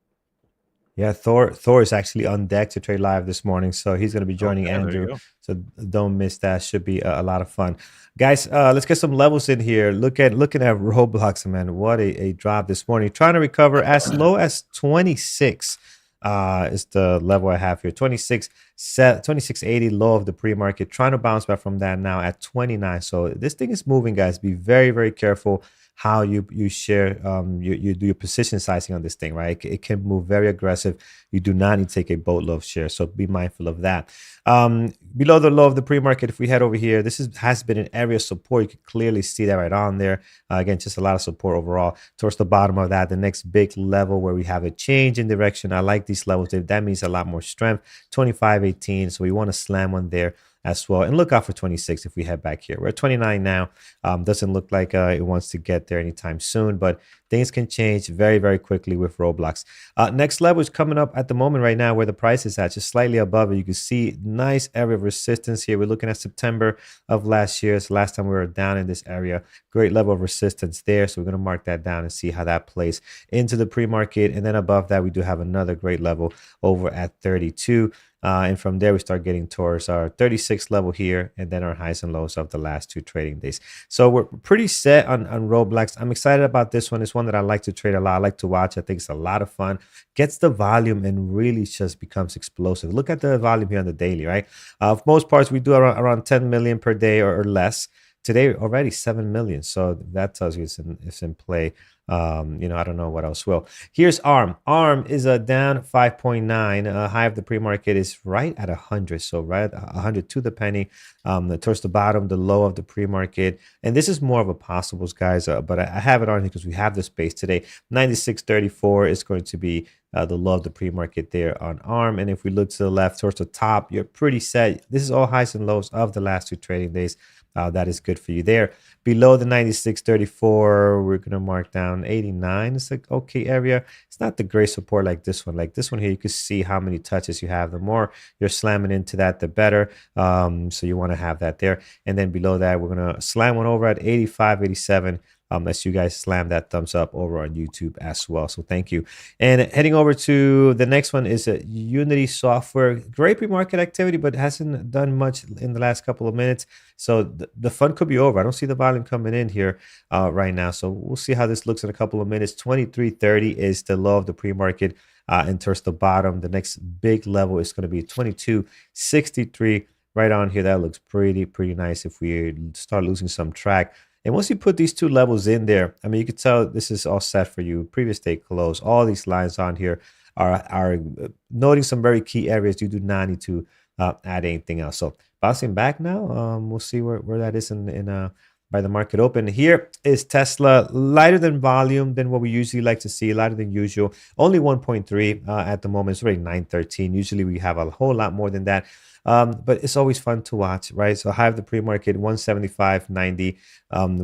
Speaker 2: Yeah, Thor is actually on deck to trade live this morning, so he's going to be joining Andrew. So don't miss that. Should be a lot of fun, guys. Let's get some levels in here. Looking at Roblox, man. What a drop this morning. Trying to recover as low as 26. Is the level I have here. 2680 low of the pre-market. Trying to bounce back from that now at 29. So this thing is moving, guys. Be very, very careful how you share you do your position sizing on this thing, right? It can move very aggressive. You do not need to take a boatload of shares, so be mindful of that. Below the low of the pre-market, if we head over here, this has been an area of support. You can clearly see that right on there. Again, just a lot of support overall. Towards the bottom of that, the next big level where we have a change in direction. I like these levels. That means a lot more strength. 25.18, so we want to slam one there as well, and look out for 26 if we head back here. We're at 29 now. Doesn't look like it wants to get there anytime soon, but things can change very, very quickly with Roblox. Next level is coming up at the moment right now where the price is at, just slightly above it. You can see nice area of resistance here. We're looking at September of last year. So last time we were down in this area. Great level of resistance there. So we're going to mark that down and see how that plays into the pre-market. And then above that, we do have another great level over at 32. And from there, we start getting towards our 36 level here, and then our highs and lows of the last two trading days. So we're pretty set on Roblox. I'm excited about this one. It's one that I like to trade a lot. I like to watch. I think it's a lot of fun. Gets the volume and really just becomes explosive. Look at the volume here on the daily, right? For most parts, we do around 10 million per day or less. Today, already 7 million. So that tells you it's in play. I don't know what else will. Here's ARM. ARM is a down 5.9. High of the pre-market is right at 100. So right at 100 to the penny. Towards the bottom, the low of the pre-market. And this is more of a possibles, guys. But I have it on here because we have the space today. 96.34 is going to be the low of the pre-market there on ARM. And if we look to the left towards the top, you're pretty set. This is all highs and lows of the last two trading days. That is good for you there. Below the 96.34, we're going to mark down 89. It's like okay area. It's not the great support like this one. Like this one here, you can see how many touches you have. The more you're slamming into that, the better. So you want to have that there. And then below that, we're going to slam one over at 85, 87. As you guys slam that thumbs up over on YouTube as well. So thank you. And heading over to the next one is a Unity Software. Great pre-market activity, but hasn't done much in the last couple of minutes. So the fun could be over. I don't see the volume coming in here right now. So we'll see how this looks in a couple of minutes. 23.30 is the low of the pre-market. And towards the bottom, the next big level is going to be 22.63 right on here. That looks pretty nice if we start losing some track. And once you put these two levels in there, I mean, you could tell this is all set for you. Previous day close. All these lines on here are noting some very key areas. You do not need to add anything else. So bouncing back now, we'll see where that is in by the market open. Here is Tesla, lighter than volume than what we usually like to see, lighter than usual. Only 1.3 at the moment. It's already 913. Usually we have a whole lot more than that. But it's always fun to watch, right? So high of the pre-market, 175.90.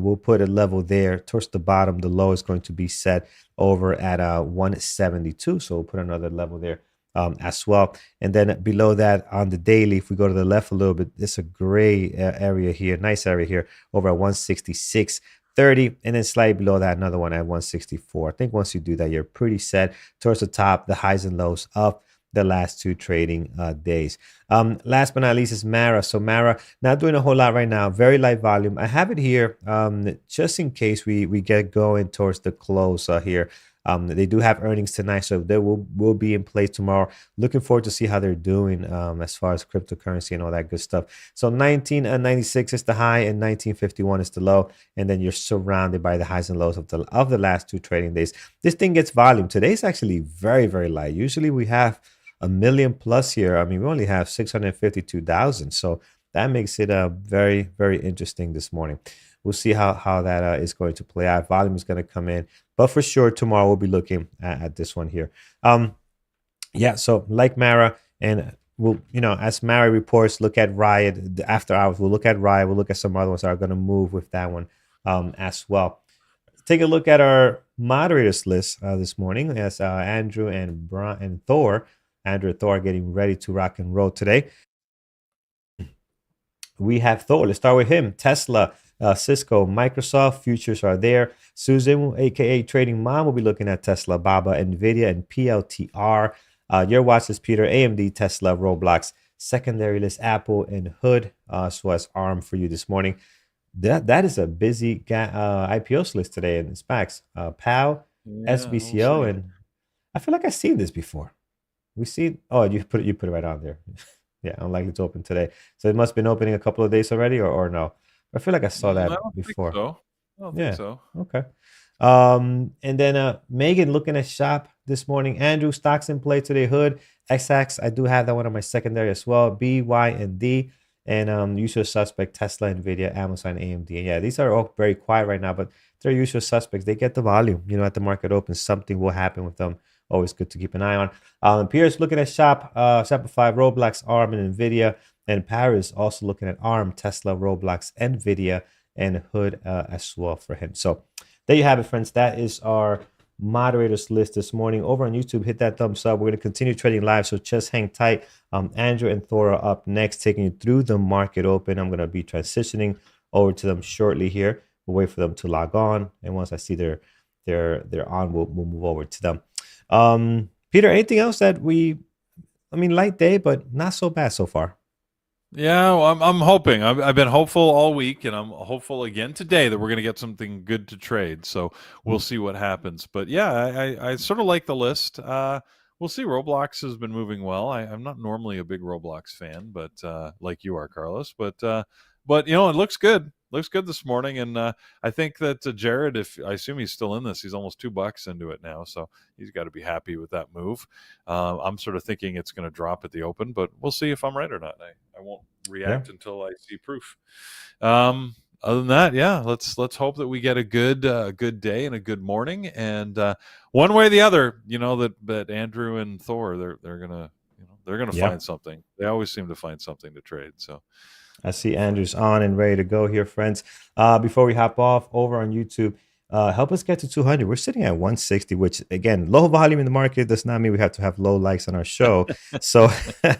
Speaker 2: We'll put a level there towards the bottom. The low is going to be set over at 172. So we'll put another level there as well. And then below that on the daily, if we go to the left a little bit, it's a gray area here, nice area here over at 166.30, and then slightly below that, another one at 164. I think once you do that, you're pretty set towards the top, the highs and lows of the last two trading days. Last but not least is Mara. So Mara, not doing a whole lot right now, very light volume. I have it here just in case we get going towards the close here. They do have earnings tonight, so they will be in place tomorrow. Looking forward to see how they're doing as far as cryptocurrency and all that good stuff. So 1996 is the high and 1951 is the low, and then you're surrounded by the highs and lows of the last 2 trading days. This thing gets volume. Today's actually very, very light. Usually we have a million plus here. I mean, we only have 652,000, so that makes it very, very interesting this morning. We'll see how that is going to play out. Volume is going to come in, but for sure tomorrow we'll be looking at this one here. Yeah, so like Mara, and we'll, as Mara reports, look at Riot after hours. We'll look at Riot. We'll look at some other ones that are going to move with that one as well. Take a look at our moderators list this morning as Andrew and Thor. Andrew and Thor are getting ready to rock and roll today. We have Thor. Let's start with him. Tesla, Cisco, Microsoft futures are there. Susan, aka Trading Mom, will be looking at Tesla, Baba, Nvidia, and PLTR. Your watch list, Peter, AMD, Tesla, Roblox. Secondary list, Apple and Hood, as well as Arm for you this morning. That is a busy IPOs list today in SPACs. POW, SBCO, and I feel like I've seen this before. We see. Oh, you put it right on there. Yeah, unlikely to open today. So it must have been opening a couple of days already, or no? I feel like I saw that before.
Speaker 1: I don't think so.
Speaker 2: Okay. And then Megan looking at shop this morning. Andrew, stocks in play today. Hood, XX. I do have that one on my secondary as well. B, Y, and D. And usual suspect, Tesla, Nvidia, Amazon, AMD. And yeah, these are all very quiet right now, but they're usual suspects. They get the volume. At the market open, something will happen with them. Always good to keep an eye on. Pierce looking at Shopify, Roblox, Arm, and Nvidia. And Paris also looking at Arm, Tesla, Roblox, Nvidia, and Hood as well for him. So there you have it, friends. That is our moderators list this morning. Over on YouTube, hit that thumbs up. We're going to continue trading live, so just hang tight. Andrew and Thor are up next, taking you through the market open. I'm going to be transitioning over to them shortly here. We'll wait for them to log on, and once I see they're on, we'll move over to them. Peter, anything else that light day, but not so bad so far.
Speaker 1: Yeah, well, I'm hoping. I've been hopeful all week, and I'm hopeful again today that we're going to get something good to trade. So we'll see what happens. But yeah, I sort of like the list. We'll see. Roblox has been moving well. I'm not normally a big Roblox fan, but like you are, Carlos. But it looks good. Looks good this morning, and I think that Jared, I assume he's still in this, he's almost $2 into it now, so he's got to be happy with that move. I'm sort of thinking it's going to drop at the open, but we'll see if I'm right or not. I won't react until I see proof. Other than that, yeah, let's hope that we get a good day and a good morning, and one way or the other, that Andrew and Thor, they're gonna find something. They always seem to find something to trade. So.
Speaker 2: I see Andrew's on and ready to go here, friends. Before we hop off, over on YouTube, help us get to 200. We're sitting at 160, which, again, low volume in the market does not mean we have to have low likes on our show. So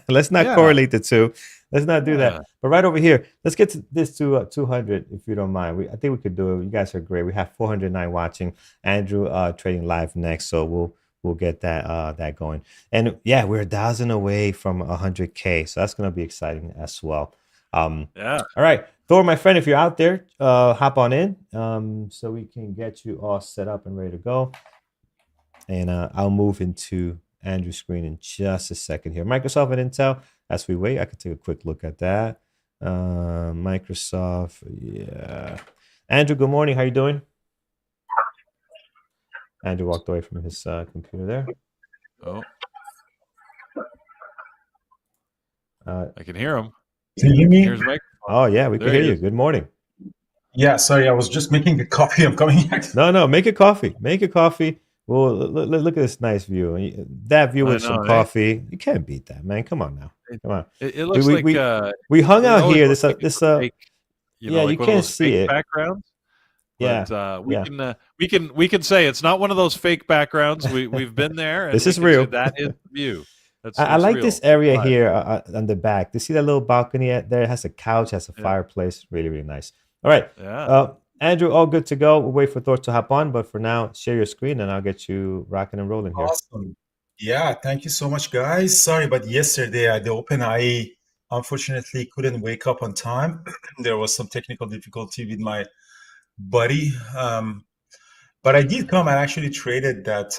Speaker 2: let's not correlate the two. Let's not do that. But right over here, let's get to this to 200, if you don't mind. I think we could do it. You guys are great. We have 409 watching. Andrew trading live next, so we'll get that going. And yeah, we're 1,000 away from 100K, so that's going to be exciting as well. All right, Thor, my friend, if you're out there, hop on in so we can get you all set up and ready to go. And I'll move into Andrew's screen in just a second here. Microsoft and Intel, as we wait, I could take a quick look at that. Microsoft, yeah. Andrew, good morning. How you doing? Andrew walked away from his computer there.
Speaker 1: Oh. I can hear him.
Speaker 3: Can you hear me?
Speaker 1: Here's Mike.
Speaker 2: Oh, yeah, we can hear you. Good morning.
Speaker 3: Yeah, sorry, I was just making a coffee. I'm coming back.
Speaker 2: No, make a coffee. Make a coffee. Well, look at this nice view. That view with some coffee. You can't beat that, man. Come on now. Come on.
Speaker 1: It looks like
Speaker 2: we hung out here. This
Speaker 1: fake,
Speaker 2: you can't see it.
Speaker 1: Backgrounds.
Speaker 2: Yeah,
Speaker 1: but we can say it's not one of those fake backgrounds. We've been there. And
Speaker 2: this is real.
Speaker 1: That is the view.
Speaker 2: I like this area here on the back. You see that little balcony there? It has a couch, has a fireplace. Really, really nice. All right.
Speaker 1: Yeah.
Speaker 2: Andrew, all good to go. We'll wait for Thor to hop on, but for now, share your screen and I'll get you rocking and rolling here.
Speaker 3: Awesome. Yeah, thank you so much, guys. Sorry, but yesterday at the open, I unfortunately couldn't wake up on time. There was some technical difficulty with my buddy. But I did come and actually traded that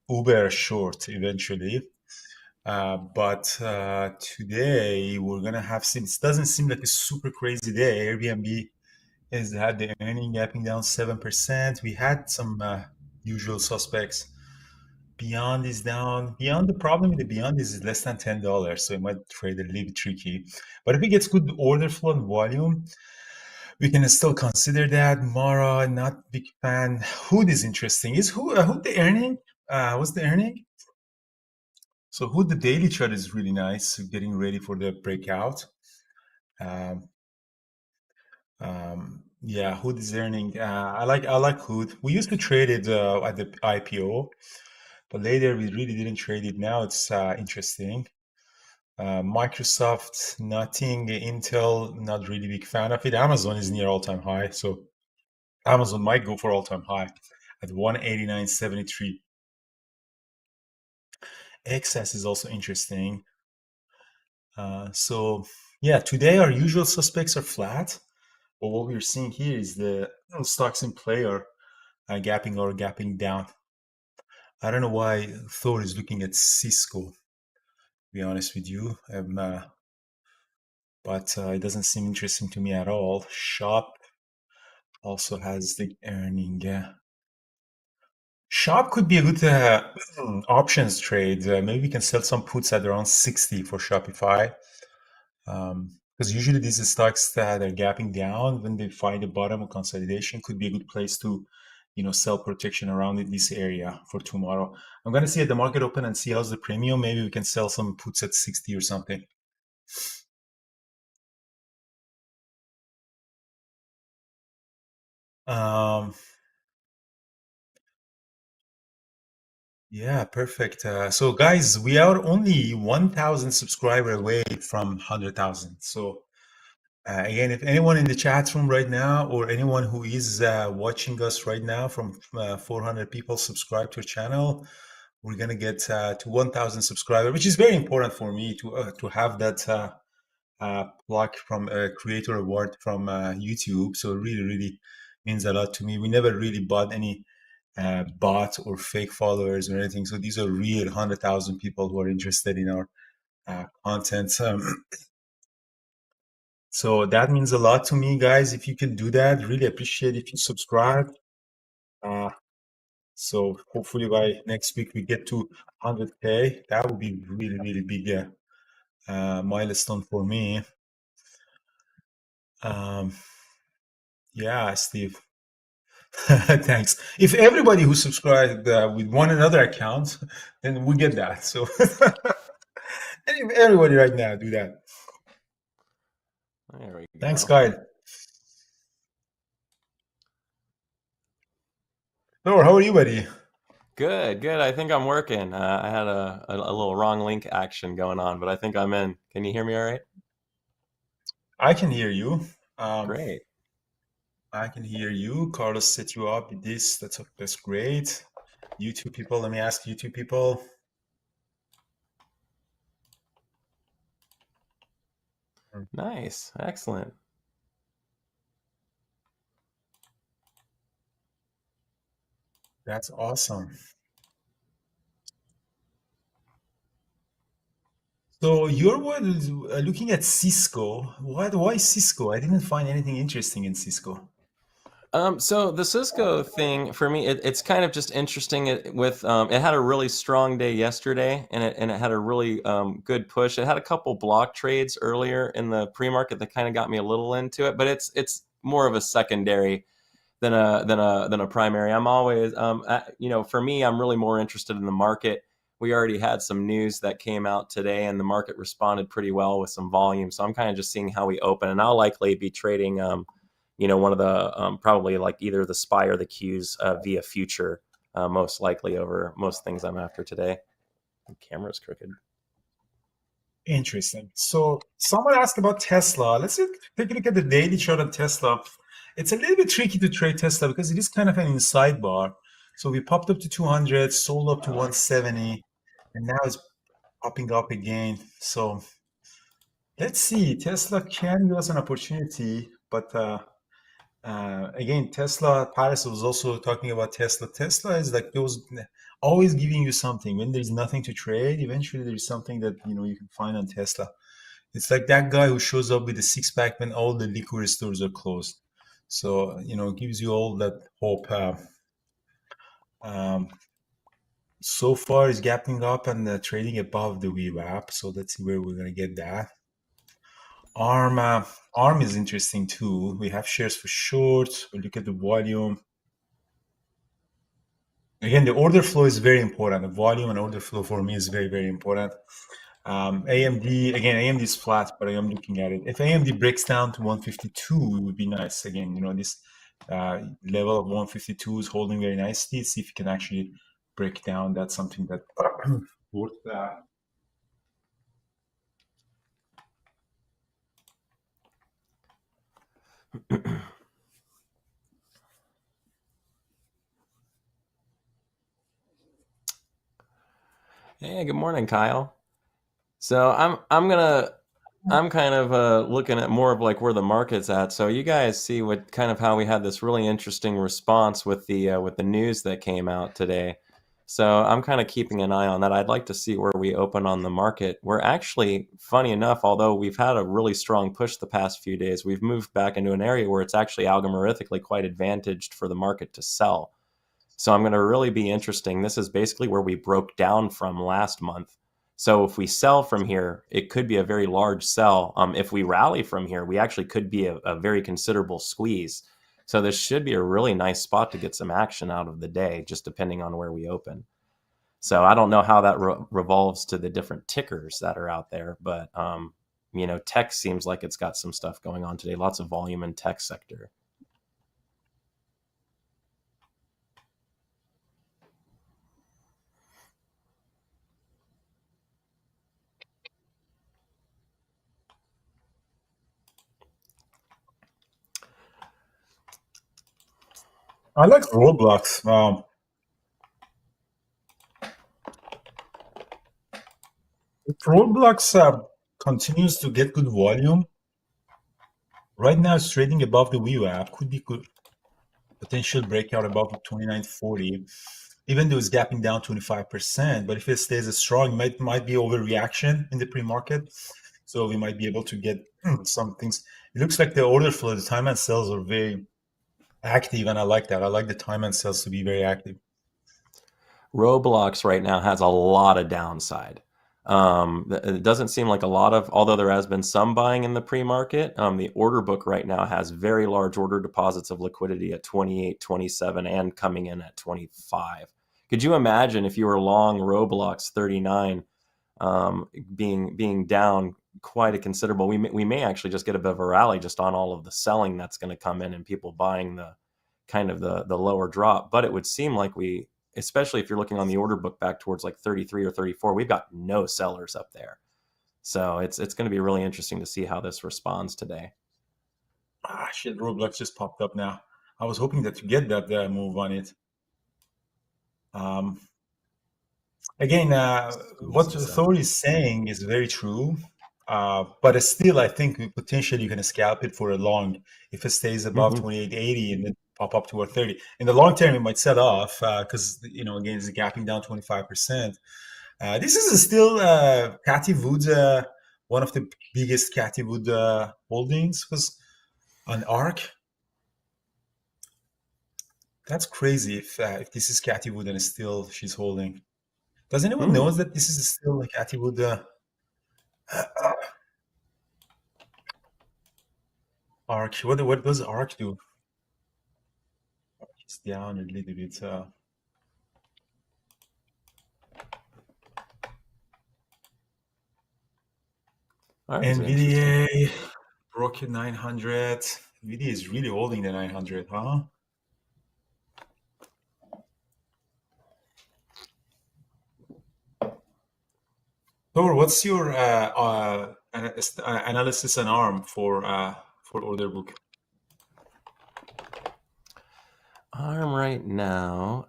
Speaker 3: Uber short eventually. But today we're gonna have some. It doesn't seem like a super crazy day. Airbnb has had the earning gapping down 7%. We had some usual suspects. Beyond is down. Beyond, the problem with the Beyond is less than $10, so it might trade a little bit tricky. But if it gets good order flow and volume, we can still consider that. Mara, not big fan. Hood is interesting. Is who the earning? What's the earning? So Hood, the daily chart is really nice. Getting ready for the breakout. Um, yeah, Hood is earning. I like Hood. We used to trade it at the IPO, but later we really didn't trade it. Now it's interesting. Microsoft, nothing. Intel, not really big fan of it. Amazon is near all-time high, so Amazon might go for all-time high at 189.73. XS is also interesting. So yeah, today our usual suspects are flat, but what we're seeing here is the stocks in play are gapping or gapping down. I don't know why Thor is looking at Cisco, to be honest with you. But it doesn't seem interesting to me at all. Shop also has the earning. Shop could be a good options trade. Maybe we can sell some puts at around 60 for Shopify. Because usually these stocks that are gapping down when they find a bottom of consolidation could be a good place to, sell protection around this area for tomorrow. I'm gonna see at the market open and see how's the premium. Maybe we can sell some puts at 60 or something. Um, yeah, perfect. So guys, we are only 1,000 subscriber away from 100,000. So again, if anyone in the chat room right now, or anyone who is watching us right now from 400 people subscribe to our channel, we're gonna get to 1,000 subscribers, which is very important for me to have that plaque from a creator award from YouTube. So it really, really means a lot to me. We never really bought any bot or fake followers or anything. So these are real 100,000 people who are interested in our content. So that means a lot to me, guys. If you can do that, really appreciate if you subscribe. Uh, so hopefully by next week we get to 100K. That would be really, really big milestone for me. Yeah, Steve. Thanks. If everybody who subscribed with one another account, then we get that. So everybody right now do that.
Speaker 4: There we go.
Speaker 3: Thanks, Kyle. Thor, how are you, buddy?
Speaker 4: Good, good. I think I'm working. I had a little wrong link action going on, but I think I'm in. Can you hear me all right?
Speaker 3: I can hear you.
Speaker 4: Great.
Speaker 3: I can hear you. Carlos set you up with this. That's great. YouTube people, let me ask YouTube people.
Speaker 4: Nice. Excellent.
Speaker 3: That's awesome. So you're looking at Cisco. Why Cisco? I didn't find anything interesting in Cisco.
Speaker 4: So the Cisco thing for me, it's kind of just interesting. It had a really strong day yesterday, and it had a really good push. It had a couple block trades earlier in the pre-market that kind of got me a little into it, but it's more of a secondary than a primary. I'm always for me, I'm really more interested in the market. We already had some news that came out today, and the market responded pretty well with some volume. So I'm kind of just seeing how we open, and I'll likely be trading one of the probably like either the SPY or the Qs via future, most likely over most things I'm after today. The camera's crooked.
Speaker 3: Interesting. So someone asked about Tesla. Let's take a look at the daily chart of Tesla. It's a little bit tricky to trade Tesla because it is kind of an inside bar. So we popped up to 200, sold up to 170, and now it's popping up again. So let's see. Tesla can give us an opportunity, but Again, Tesla, Paris was also talking about Tesla. Tesla is like those always giving you something. When there's nothing to trade, eventually there's something that you can find on Tesla. It's like that guy who shows up with a six-pack when all the liquor stores are closed. So, it gives you all that hope. Um, so far, it's gapping up and trading above the VWAP. So let's see where we're going to get that. Arm is interesting too. We have shares for short. We look at the volume. Again, the order flow is very important. The volume and order flow for me is very, very important. AMD is flat, but I am looking at it. If AMD breaks down to 152, it would be nice. Again, this level of 152 is holding very nicely. See if you can actually break down. That's something that worth that.
Speaker 4: Hey, good morning, Kyle. So I'm kind of looking at more of like where the market's at. So you guys see what kind of how we had this really interesting response with the news that came out today. So I'm kind of keeping an eye on that. I'd like to see where we open on the market. We're actually, funny enough, although we've had a really strong push the past few days, we've moved back into an area where it's actually algorithmically quite advantaged for the market to sell. So I'm going to really be interesting. This is basically where we broke down from last month. So if we sell from here, it could be a very large sell. If we rally from here, we actually could be a very considerable squeeze. So this should be a really nice spot to get some action out of the day, just depending on where we open. So I don't know how that revolves to the different tickers that are out there, but tech seems like it's got some stuff going on today. Lots of volume in tech sector.
Speaker 3: I like Roblox. If Roblox continues to get good volume, right now it's trading above the VWAP. Could be good potential breakout above the 2940. Even though it's gapping down 25%, but if it stays strong, it might be overreaction in the pre-market. So we might be able to get some things. It looks like the order flow, the time and sales are very active, and I like that. I like the time and sales to be very active.
Speaker 4: Roblox right now has a lot of downside. It doesn't seem like a lot of, although there has been some buying in the pre-market, the order book right now has very large order deposits of liquidity at 28, 27, and coming in at 25. Could you imagine if you were long Roblox 39 being down quite a considerable, we may actually just get a bit of a rally just on all of the selling that's going to come in and people buying the kind of the lower drop. But it would seem like especially if you're looking on the order book back towards like 33 or 34, we've got no sellers up there. So it's going to be really interesting to see how this responds today.
Speaker 3: Shit, Roblox just popped up now. I was hoping that to get that move on it. Again, what the authority is saying is very true. But still, I think potentially you can scalp it for a long if it stays above 2880 and then pop up toward 30. In the long term, it might set off because again, it's gapping down 25%. This is still Cathy Wood, one of the biggest Cathy Wood holdings was on ARK. That's crazy if this is Cathy Wood and still she's holding. Does anyone know that this is still like Cathy Wood? ARK. What does ARK do? It's down a little bit. Nvidia broke 900. Nvidia is really holding the 900, huh? Thor, what's your analysis on ARM for order book?
Speaker 4: ARM right now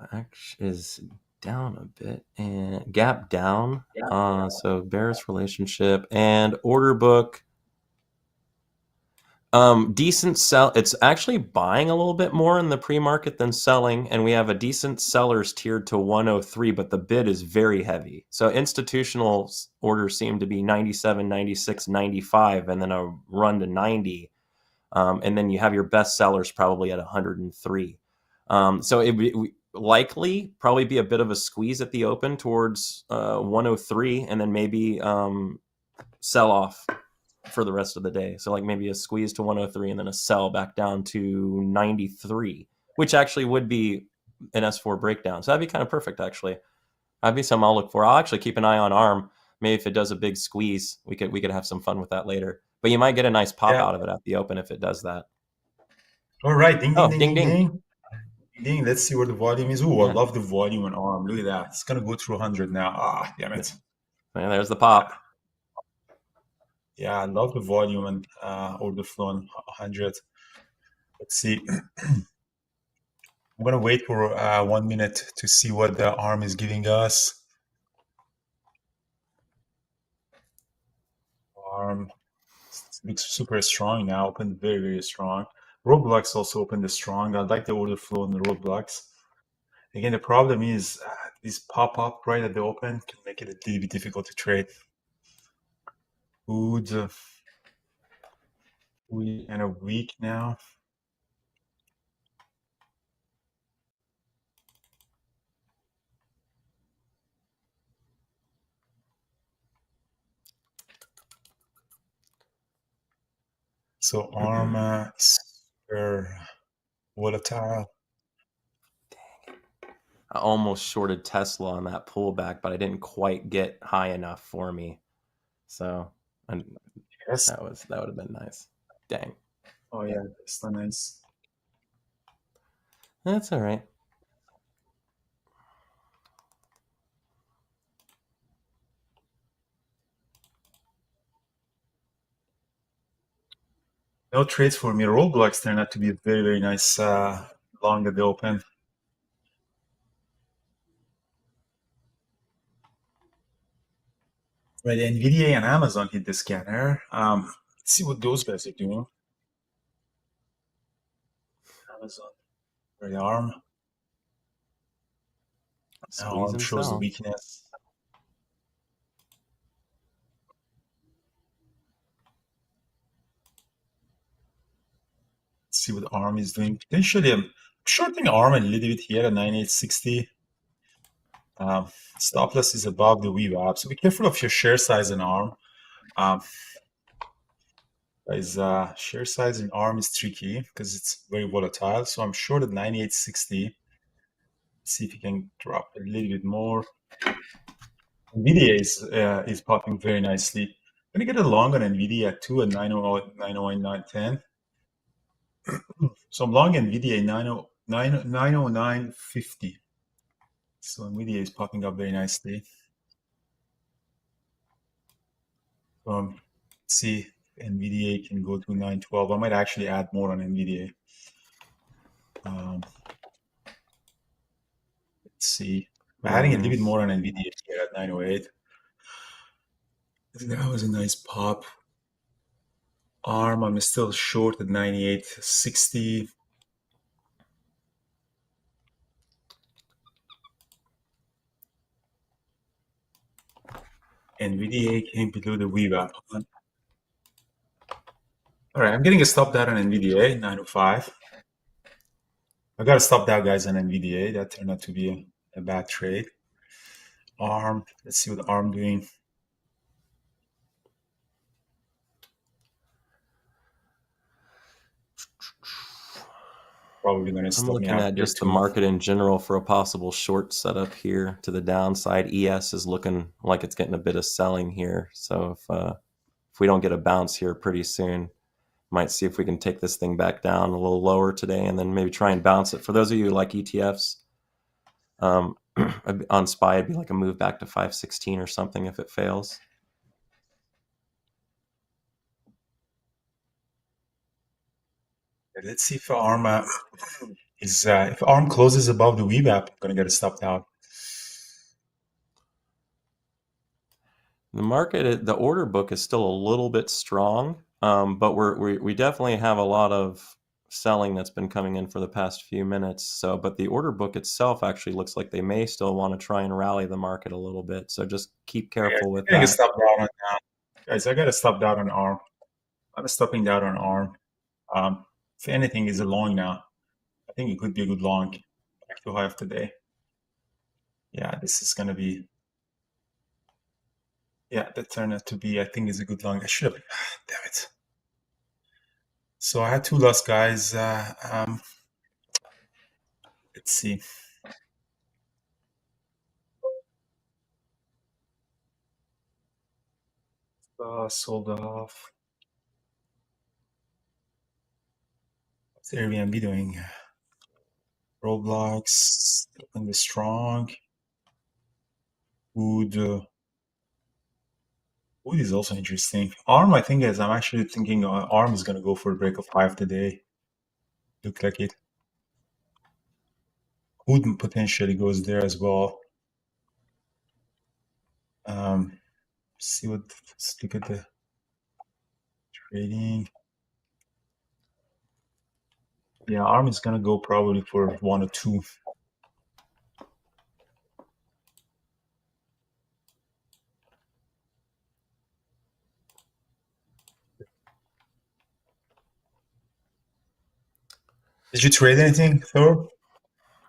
Speaker 4: is down a bit and gap down. So bearish relationship and order book. Decent sell. It's actually buying a little bit more in the pre-market than selling, and we have a decent sellers tiered to 103, but the bid is very heavy. So institutional orders seem to be 97, 96, 95, and then a run to 90. And then you have your best sellers probably at 103. So it would likely probably be a bit of a squeeze at the open towards 103, and then maybe sell off for the rest of the day. So like maybe a squeeze to 103 and then a sell back down to 93, which actually would be an S4 breakdown. So that'd be kind of perfect, actually. That'd be something I'll look for. I'll actually keep an eye on ARM. Maybe if it does a big squeeze, we could have some fun with that later. But you might get a nice pop out of it at the open if it does that.
Speaker 3: All right, ding, ding,
Speaker 4: Oh,
Speaker 3: ding,
Speaker 4: ding,
Speaker 3: ding,
Speaker 4: ding.
Speaker 3: ding. Ding, let's see where the volume is. Ooh, I
Speaker 4: Yeah.
Speaker 3: love the volume on ARM. Look at that. It's going to go through 100 now. Ah, damn it.
Speaker 4: And there's the pop.
Speaker 3: Yeah, I love the volume and order flow on 100. Let's see. I'm going to wait for 1 minute to see what the ARM is giving us. ARM looks super strong now, opened very, very strong. Roblox also opened strong. I like the order flow on the Roblox. Again, the problem is this pop-up right at the open can make it a little bit difficult to trade. Food kind of weak now. So ARM is super volatile.
Speaker 4: I almost shorted Tesla on that pullback, but I didn't quite get high enough for me. So
Speaker 3: Yes.
Speaker 4: that would have been nice. Dang.
Speaker 3: Oh yeah, that's so nice.
Speaker 4: That's all right.
Speaker 3: No trades for me. Roblox turned out to be a very, very nice long at the open. Right, Nvidia and Amazon hit the scanner. Let's see what those guys are doing. Amazon, very ARM. Now ARM shows the weakness. Let's see what ARM is doing. Potentially, I'm shorting ARM a little bit here at 9860. Stop loss is above the VWAP, so be careful of your share size in ARM. Share size in ARM is tricky because it's very volatile. So I'm short at 9860. See if you can drop a little bit more. Nvidia is popping very nicely. I'm gonna get a long on Nvidia at 2 at 909.10. So I'm long Nvidia 909.50. So Nvidia is popping up very nicely. Let's see if Nvidia can go to 912. I might actually add more on Nvidia. Let's see. I'm adding a little bit more on Nvidia here at 908. That was a nice pop. ARM, I'm still short at 98.60. Nvidia came below the VWAP. All right, I'm getting a stop down on Nvidia, 905. I got to stop that, guys, on Nvidia. That turned out to be a bad trade. ARM, let's see what ARM doing. Probably going to stop
Speaker 4: I'm looking at just the market in general for a possible short setup here to the downside. ES is looking like it's getting a bit of selling here. So if we don't get a bounce here pretty soon, might see if we can take this thing back down a little lower today and then maybe try and bounce it. For those of you who like ETFs, on SPY, it'd be like a move back to 516 or something if it fails.
Speaker 3: Let's see if ARM if ARM closes above the VWAP, I'm going to get it stopped out.
Speaker 4: The market, the order book is still a little bit strong. but we definitely have a lot of selling that's been coming in for the past few minutes. So, but the order book itself actually looks like they may still want to try and rally the market a little bit. So just keep careful with
Speaker 3: I gotta
Speaker 4: that.
Speaker 3: stop down on that. Guys, I gotta stop down on ARM. I'm stopping down on ARM. If anything is a long now, I think it could be a good long back to high of the day. Yeah, this is gonna be. Yeah, that turned out to be. I think is a good long. I should have. Damn it. So I had 2 loss, guys. Let's see. Sold off. What's Airbnb doing? Roblox opened the strong. Wood is also interesting. ARM, I think, I'm actually thinking ARM is going to go for a break of high of the day. Look like it. Wood potentially goes there as well. Let's look at the trading. Yeah, ARM is going to go probably for 1 or 2. Did you trade anything, Thor?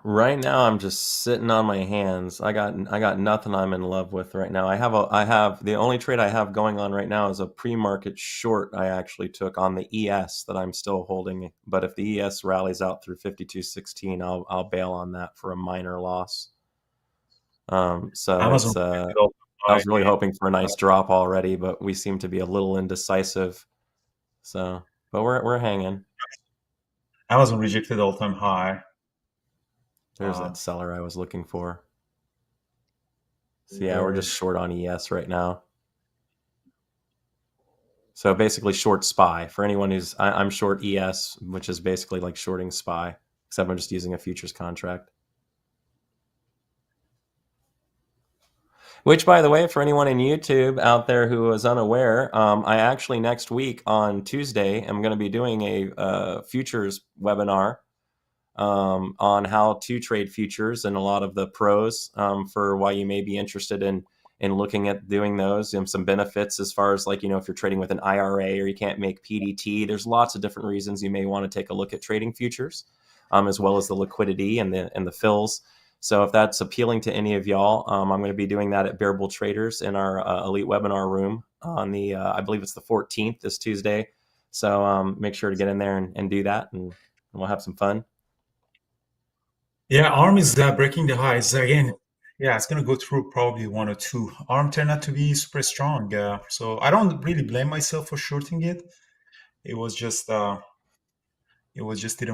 Speaker 4: Right now, I'm just sitting on my hands. I got nothing I'm in love with right now. I have the only trade I have going on right now is a pre-market short I actually took on the ES that I'm still holding. But if the ES rallies out through 52.16, I'll bail on that for a minor loss. So
Speaker 3: Amazon.
Speaker 4: it's I was really hoping for a nice drop already, but we seem to be a little indecisive. So, but we're hanging.
Speaker 3: Amazon rejected all-time high.
Speaker 4: There's that seller I was looking for. So yeah, we're just short on ES right now. So basically short SPY. For anyone who's, I'm short ES, which is basically like shorting SPY, except I'm just using a futures contract. Which, by the way, for anyone in YouTube out there who is unaware, I actually next week on Tuesday am going to be doing a futures webinar on how to trade futures and a lot of the pros for why you may be interested in looking at doing those, and some benefits as far as, like, you know, if you're trading with an IRA or you can't make PDT, there's lots of different reasons you may want to take a look at trading futures, as well as the liquidity and the fills. So if that's appealing to any of y'all, I'm going to be doing that at Bearable Traders in our elite webinar room on the, I believe it's the 14th, this Tuesday. So make sure to get in there and do that, and we'll have some fun.
Speaker 3: Yeah, ARM is breaking the highs again. Yeah, it's going to go through probably 1 or 2. ARM turned out to be super strong. So I don't really blame myself for shorting it. It was just didn't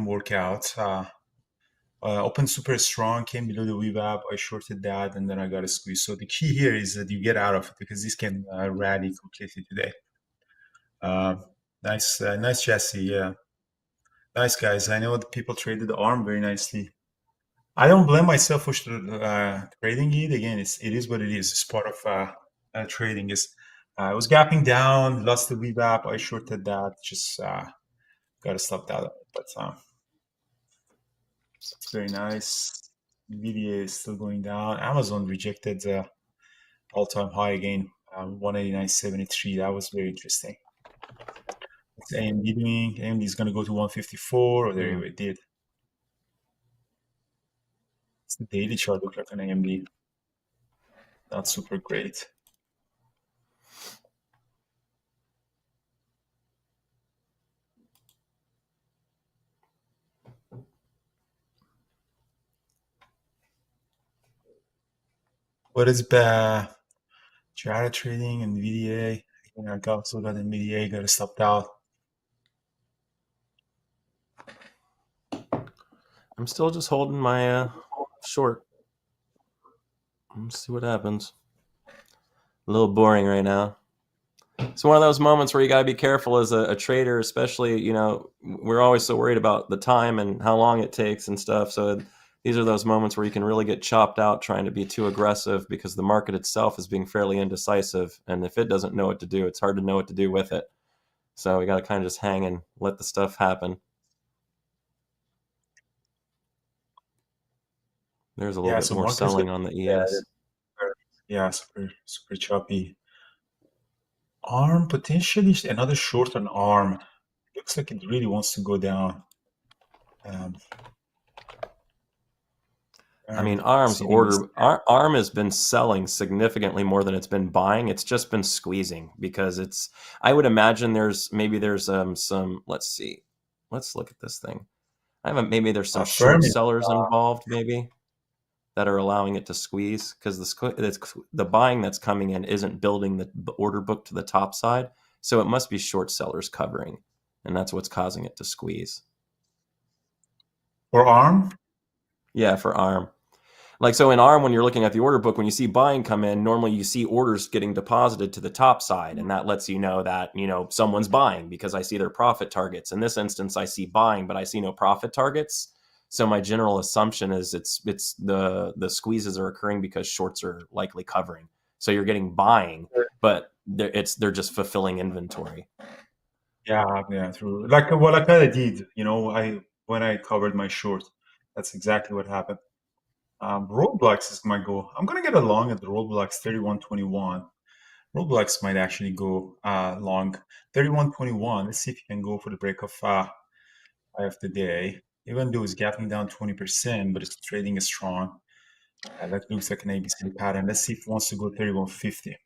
Speaker 3: work out. Opened super strong, came below the VWAP. I shorted that, and then I got a squeeze. So the key here is that you get out of it, because this can rally completely today. Nice chassis. Yeah, nice, guys. I know the people traded the ARM very nicely. I don't blame myself for trading it. Again, it is what it is. It's part of trading. I was gapping down, lost the VWAP. I shorted that. Just got to stop that. But it's very nice. Nvidia is still going down. Amazon rejected the all-time high again, 189.73. That was very interesting. What's AMD doing? AMD is going to go to 154. Or there it did. It's the daily chart look like an AMD. Not super great. What is Jara trading, Nvidia? I also got Nvidia, got to stop out.
Speaker 4: I'm still just holding my short. Let's see what happens. A little boring right now. It's one of those moments where you got to be careful as a trader, especially, you know, we're always so worried about the time and how long it takes and stuff. So these are those moments where you can really get chopped out trying to be too aggressive, because the market itself is being fairly indecisive. And if it doesn't know what to do, it's hard to know what to do with it. So we got to kind of just hang and let the stuff happen. There's a little bit
Speaker 3: so
Speaker 4: more
Speaker 3: markets
Speaker 4: selling on the ES.
Speaker 3: super choppy. Arm potentially another short on Arm. Looks like it really wants to go down.
Speaker 4: I mean, Arm has been selling significantly more than it's been buying. It's just been squeezing because I would imagine there's some, let's see. Let's look at this thing. Maybe there's some short sellers involved maybe that are allowing it to squeeze because the buying that's coming in isn't building the order book to the top side. So it must be short sellers covering, and that's what's causing it to squeeze.
Speaker 3: For Arm?
Speaker 4: Yeah, for Arm. Like, so in Arm, when you're looking at the order book, when you see buying come in, normally you see orders getting deposited to the top side. And that lets you know that, someone's buying because I see their profit targets. In this instance, I see buying, but I see no profit targets. So my general assumption is it's the squeezes are occurring because shorts are likely covering. So you're getting buying, but they're just fulfilling inventory.
Speaker 3: Yeah, true. Like what I kind of did, when I covered my short, that's exactly what happened. Roblox is my goal. I'm gonna get a long at the Roblox 3121. Roblox might actually go long 3121. Let's see if you can go for the break of the day. Even though it's gapping down 20%, but it's trading is strong. That looks like an ABC pattern. Let's see if it wants to go 3150.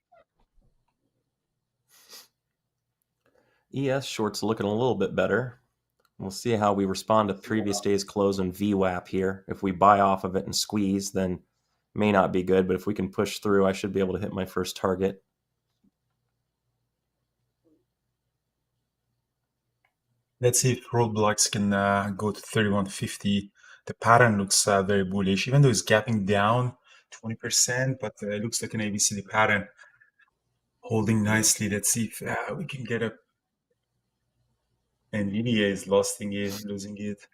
Speaker 4: ES shorts looking a little bit better. We'll see how we respond to previous day's close and VWAP here. If we buy off of it and squeeze, then may not be good. But if we can push through, I should be able to hit my first target.
Speaker 3: Let's see if Roblox can go to 3150. The pattern looks very bullish, even though it's gapping down 20%, but it looks like an ABCD pattern holding nicely. Let's see if we can get a Nvidia is losing it.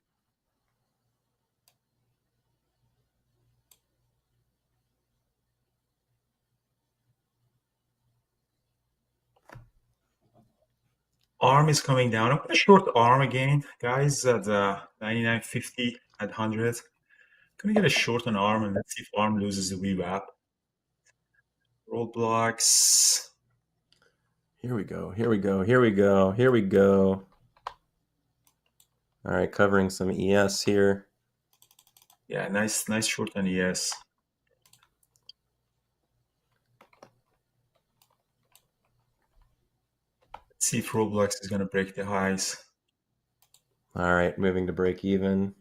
Speaker 3: Arm is coming down. I'm going to short Arm again, guys, at 99.50 at 100. Going to get a short on Arm and let's see if Arm loses the VWAP. Roblox.
Speaker 4: Here we go. All right, covering some ES here.
Speaker 3: Yeah, nice short on ES. Let's see if Roblox is going to break the highs.
Speaker 4: All right, moving to break even.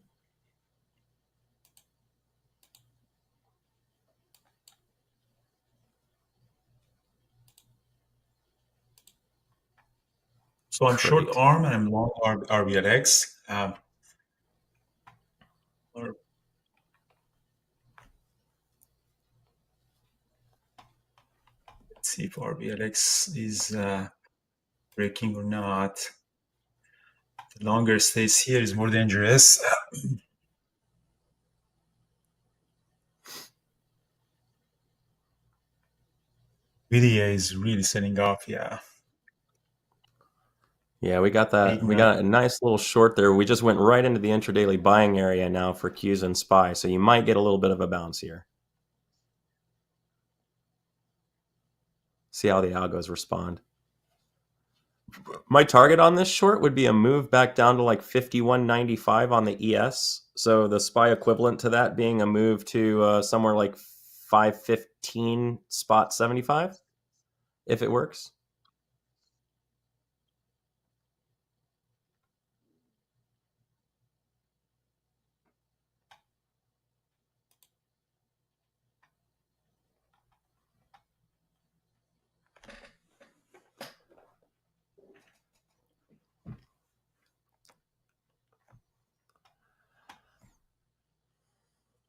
Speaker 3: So I'm short Arm and I'm long RBLX. Let's see if RBLX is breaking or not. The longer it stays here is more dangerous. Nvidia is really setting off, yeah.
Speaker 4: Yeah, we got that. We got a nice little short there. We just went right into the intradaily buying area now for Qs and SPY. So you might get a little bit of a bounce here. See how the algos respond. My target on this short would be a move back down to like 51.95 on the ES. So the SPY equivalent to that being a move to somewhere like 515 spot 75, if it works.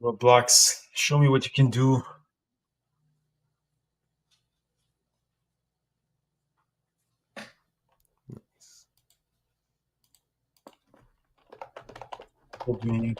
Speaker 3: Roblox, show me what you can do. Nothing.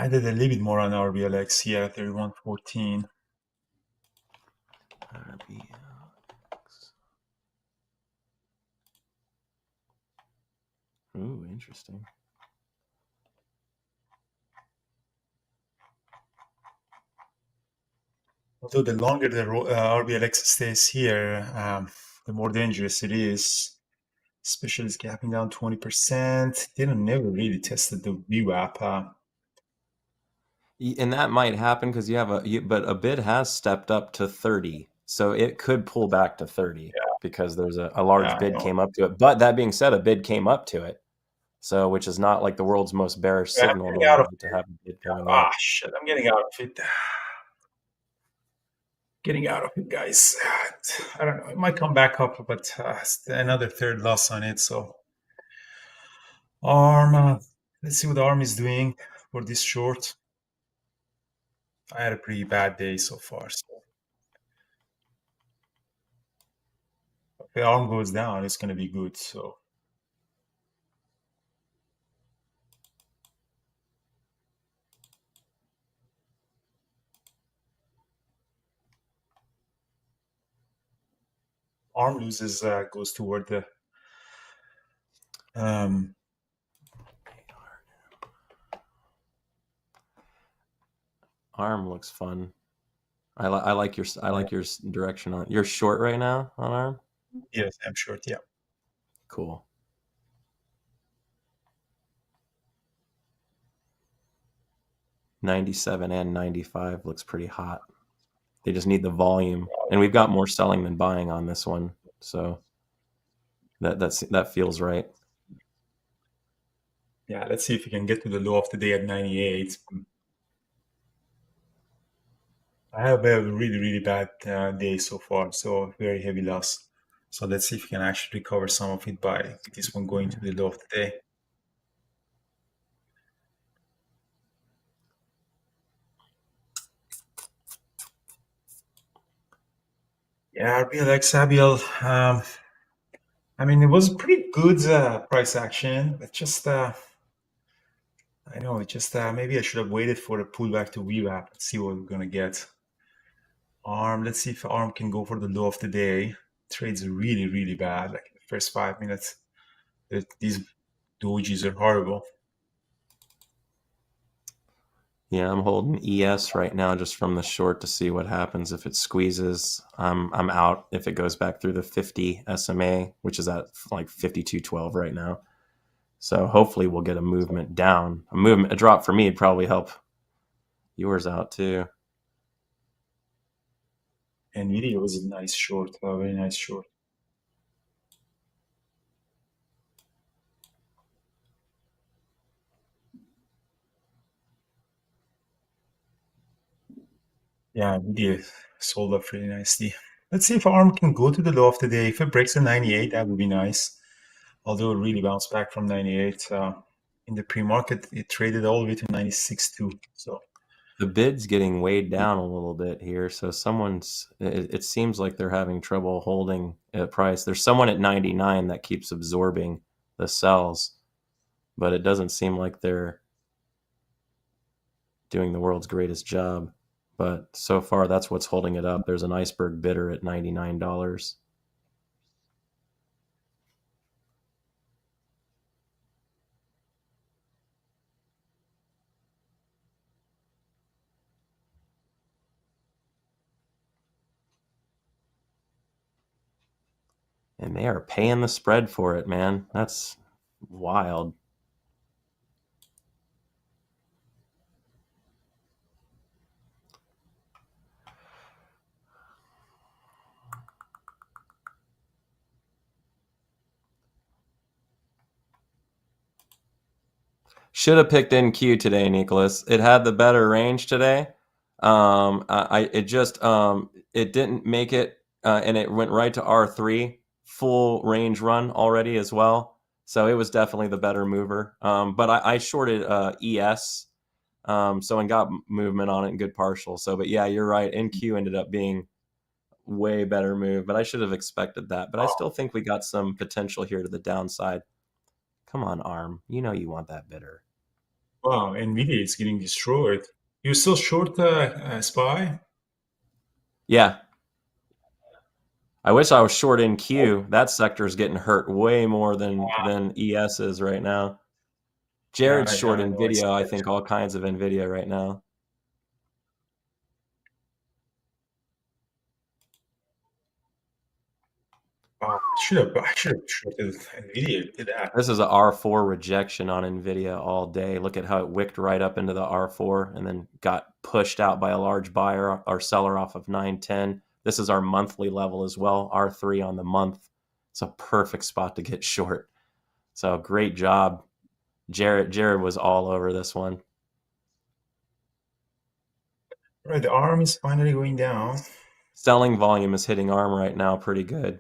Speaker 3: I did a little bit more on RBLX here, 31.14.
Speaker 4: Ooh, interesting.
Speaker 3: Although the longer the RBLX stays here, the more dangerous it is. Especially it's gapping down 20%. They never really tested the VWAP.
Speaker 4: And that might happen because but a bid has stepped up to 30, so it could pull back to 30 because there's a large bid came up to it. But that being said, a bid came up to it, so which is not like the world's most bearish signal to have a bid coming up.
Speaker 3: Shit! I'm getting out of it. Getting out of it, guys. I don't know. It might come back up, but another third loss on it. So ARM. Let's see what ARM is doing for this short. I had a pretty bad day so far. So if the ARM goes down, it's going to be good. So ARM loses, goes toward the
Speaker 4: ARM looks fun. I like your direction on. You're short right now on ARM.
Speaker 3: Yes, I'm short. Yeah.
Speaker 4: Cool. $97 and $95 looks pretty hot. They just need the volume, and we've got more selling than buying on this one, so that feels right.
Speaker 3: Yeah, let's see if we can get to the low of the day at 98. I have a really, really bad day so far, so very heavy loss. So let's see if we can actually recover some of it by this one going to the low of the day. Yeah, RBLX Abiel. I mean, it was pretty good price action, but just I know it just maybe I should have waited for the pullback to VWAP and see what we're gonna get. ARM. Let's see if ARM can go for the low of the day. Trades really, really bad. Like in the first 5 minutes, these dojis are horrible.
Speaker 4: Yeah, I'm holding ES right now just from the short to see what happens if it squeezes. I'm out if it goes back through the 50 SMA, which is at like 52.12 right now. So hopefully we'll get a movement down. A drop for me would probably help yours out too.
Speaker 3: Nvidia was a nice short, a very nice short. Yeah, Nvidia sold up really nicely. Let's see if ARM can go to the low of the day. If it breaks the 98, that would be nice. Although it really bounced back from 98. In the pre-market, it traded all the way to 96 too. So
Speaker 4: the bid's getting weighed down a little bit here. So it seems like they're having trouble holding a price. There's someone at 99 that keeps absorbing the sells, but it doesn't seem like they're doing the world's greatest job. But so far, that's what's holding it up. There's an iceberg bidder at $99. And they are paying the spread for it, man. That's wild. Should have picked NQ today, Nicholas. It had the better range today. It didn't make it, and it went right to R3, full range run already as well. So it was definitely the better mover. But I shorted ES, and got movement on it and good partial. So, but yeah, you're right. NQ ended up being way better move, but I should have expected that. But I still think we got some potential here to the downside. Come on, ARM. You know you want that bidder.
Speaker 3: Wow, Nvidia is getting destroyed. You still short SPY?
Speaker 4: Yeah. I wish I was short NQ. That sector is getting hurt way more than ES is right now.
Speaker 3: Yeah,
Speaker 4: Jared's short
Speaker 3: I know. I see
Speaker 4: Nvidia, I
Speaker 3: that.
Speaker 4: think all kinds of Nvidia right now.
Speaker 3: Wow, I should have shorted Nvidia. Look at that.
Speaker 4: This is a R4 rejection on Nvidia all day. Look at how it wicked right up into the R4 and then got pushed out by a large buyer or seller off of 910. This is our monthly level as well, R3 on the month. It's a perfect spot to get short. So great job. Jared was all over this one.
Speaker 3: All right, the arm is finally going down.
Speaker 4: Selling volume is hitting ARM right now pretty good.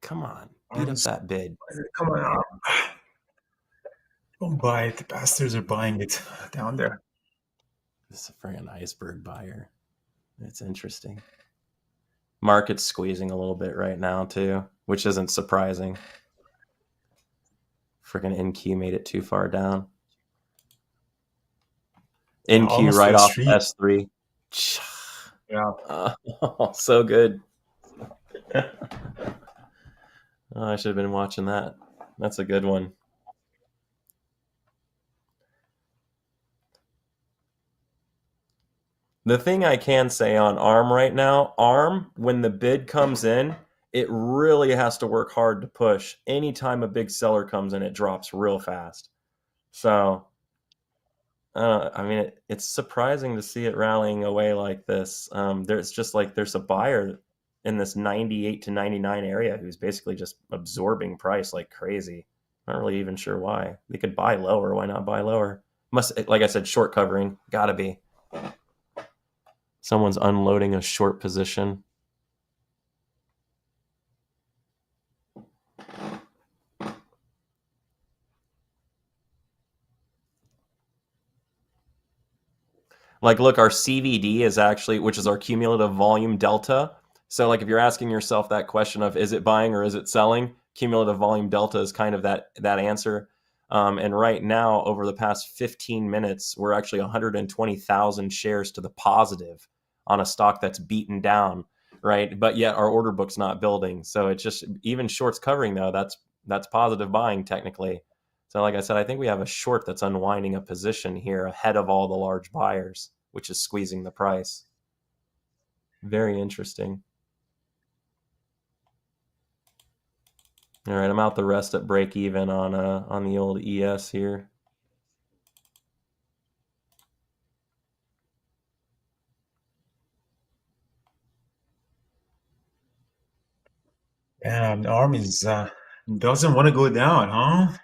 Speaker 4: Come on, beat up that bid.
Speaker 3: Come on, arm. Don't buy it. The bastards are buying it down there.
Speaker 4: This is a friggin' iceberg buyer. It's interesting. Market's squeezing a little bit right now too, which isn't surprising. Friggin' NQ made it too far down. NQ
Speaker 3: Almost
Speaker 4: right
Speaker 3: to the
Speaker 4: off
Speaker 3: street.
Speaker 4: S3.
Speaker 3: Yeah.
Speaker 4: Oh, so good. Oh, I should have been watching that. That's a good one. The thing I can say on ARM right now, ARM, when the bid comes in, it really has to work hard to push. Anytime a big seller comes in, it drops real fast. So, I mean, it's surprising to see it rallying away like this. There's just like there's a buyer in this 98 to 99 area who's basically just absorbing price like crazy. Not really even sure why. They could buy lower. Why not buy lower? Must, like I said, short covering. Gotta be. Someone's unloading a short position. Like, look, our CVD is actually, which is our cumulative volume delta. So, like, if you're asking yourself that question of is it buying or is it selling, cumulative volume delta is kind of that answer. And right now, over the past 15 minutes, we're actually 120,000 shares to the positive on a stock that's beaten down, right? But yet our order book's not building. So it's just even shorts covering though. That's positive buying technically. So, like I said, I think we have a short that's unwinding a position here ahead of all the large buyers, which is squeezing the price. Very interesting. All right, I'm out the rest at break even on the old ES here.
Speaker 3: Yeah, the arm is doesn't want to go down, huh?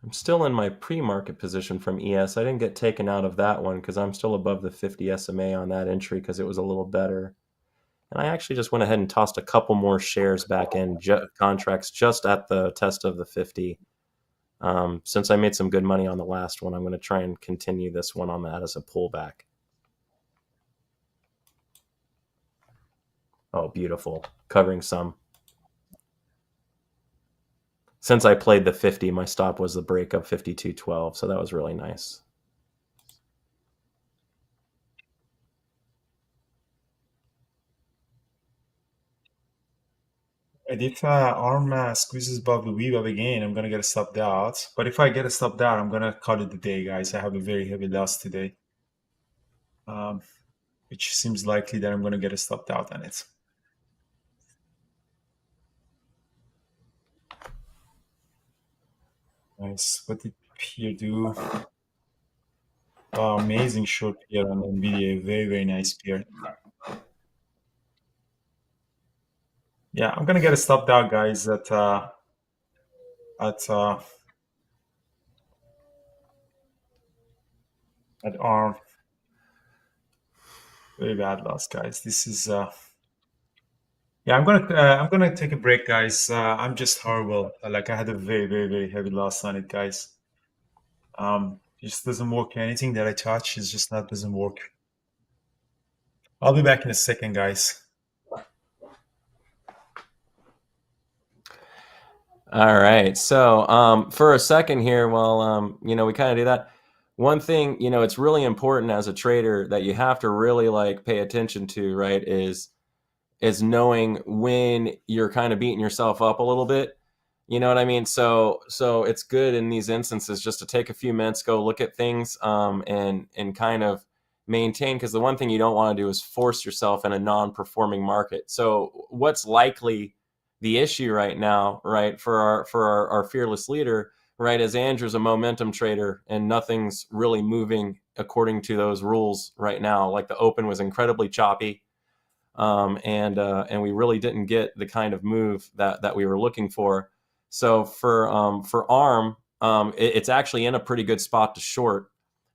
Speaker 4: I'm still in my pre-market position from ES. I didn't get taken out of that one because I'm still above the 50 SMA on that entry because it was a little better. And I actually just went ahead and tossed a couple more shares back in contracts just at the test of the 50. Since I made some good money on the last one, I'm going to try and continue this one on that as a pullback. Oh, beautiful. Covering some. Since I played the 50, my stop was the break of 52.12, so that was really nice.
Speaker 3: And if arm squeezes above the weave up again, I'm gonna get a stopped out. But if I get a stopped out, I'm gonna call it the day, guys. I have a very heavy loss today, which seems likely that I'm gonna get a stopped out on it. Nice. What did Pierre do? Oh, amazing short Pierre on Nvidia. Very, very nice Pierre. Yeah, I'm gonna get a stopped out, guys. At arm. Very bad loss, guys. This is yeah. I'm gonna take a break, guys. I'm just horrible. Like I had a very, very, very heavy loss on it, guys. It just doesn't work. Anything that I touch is just not doesn't work. I'll be back in a second, guys.
Speaker 4: All right. So for a second here, while we kind of do that, one thing, it's really important as a trader that you have to really like pay attention to, right, is knowing when you're kind of beating yourself up a little bit. You know what I mean? So it's good in these instances just to take a few minutes, go look at things, and kind of maintain, because the one thing you don't want to do is force yourself in a non-performing market. So what's likely the issue right now, right, for our fearless leader, right, is Andrew's a momentum trader and nothing's really moving according to those rules right now. Like the open was incredibly choppy. And we really didn't get the kind of move that we were looking for. So for ARM, it's actually in a pretty good spot to short.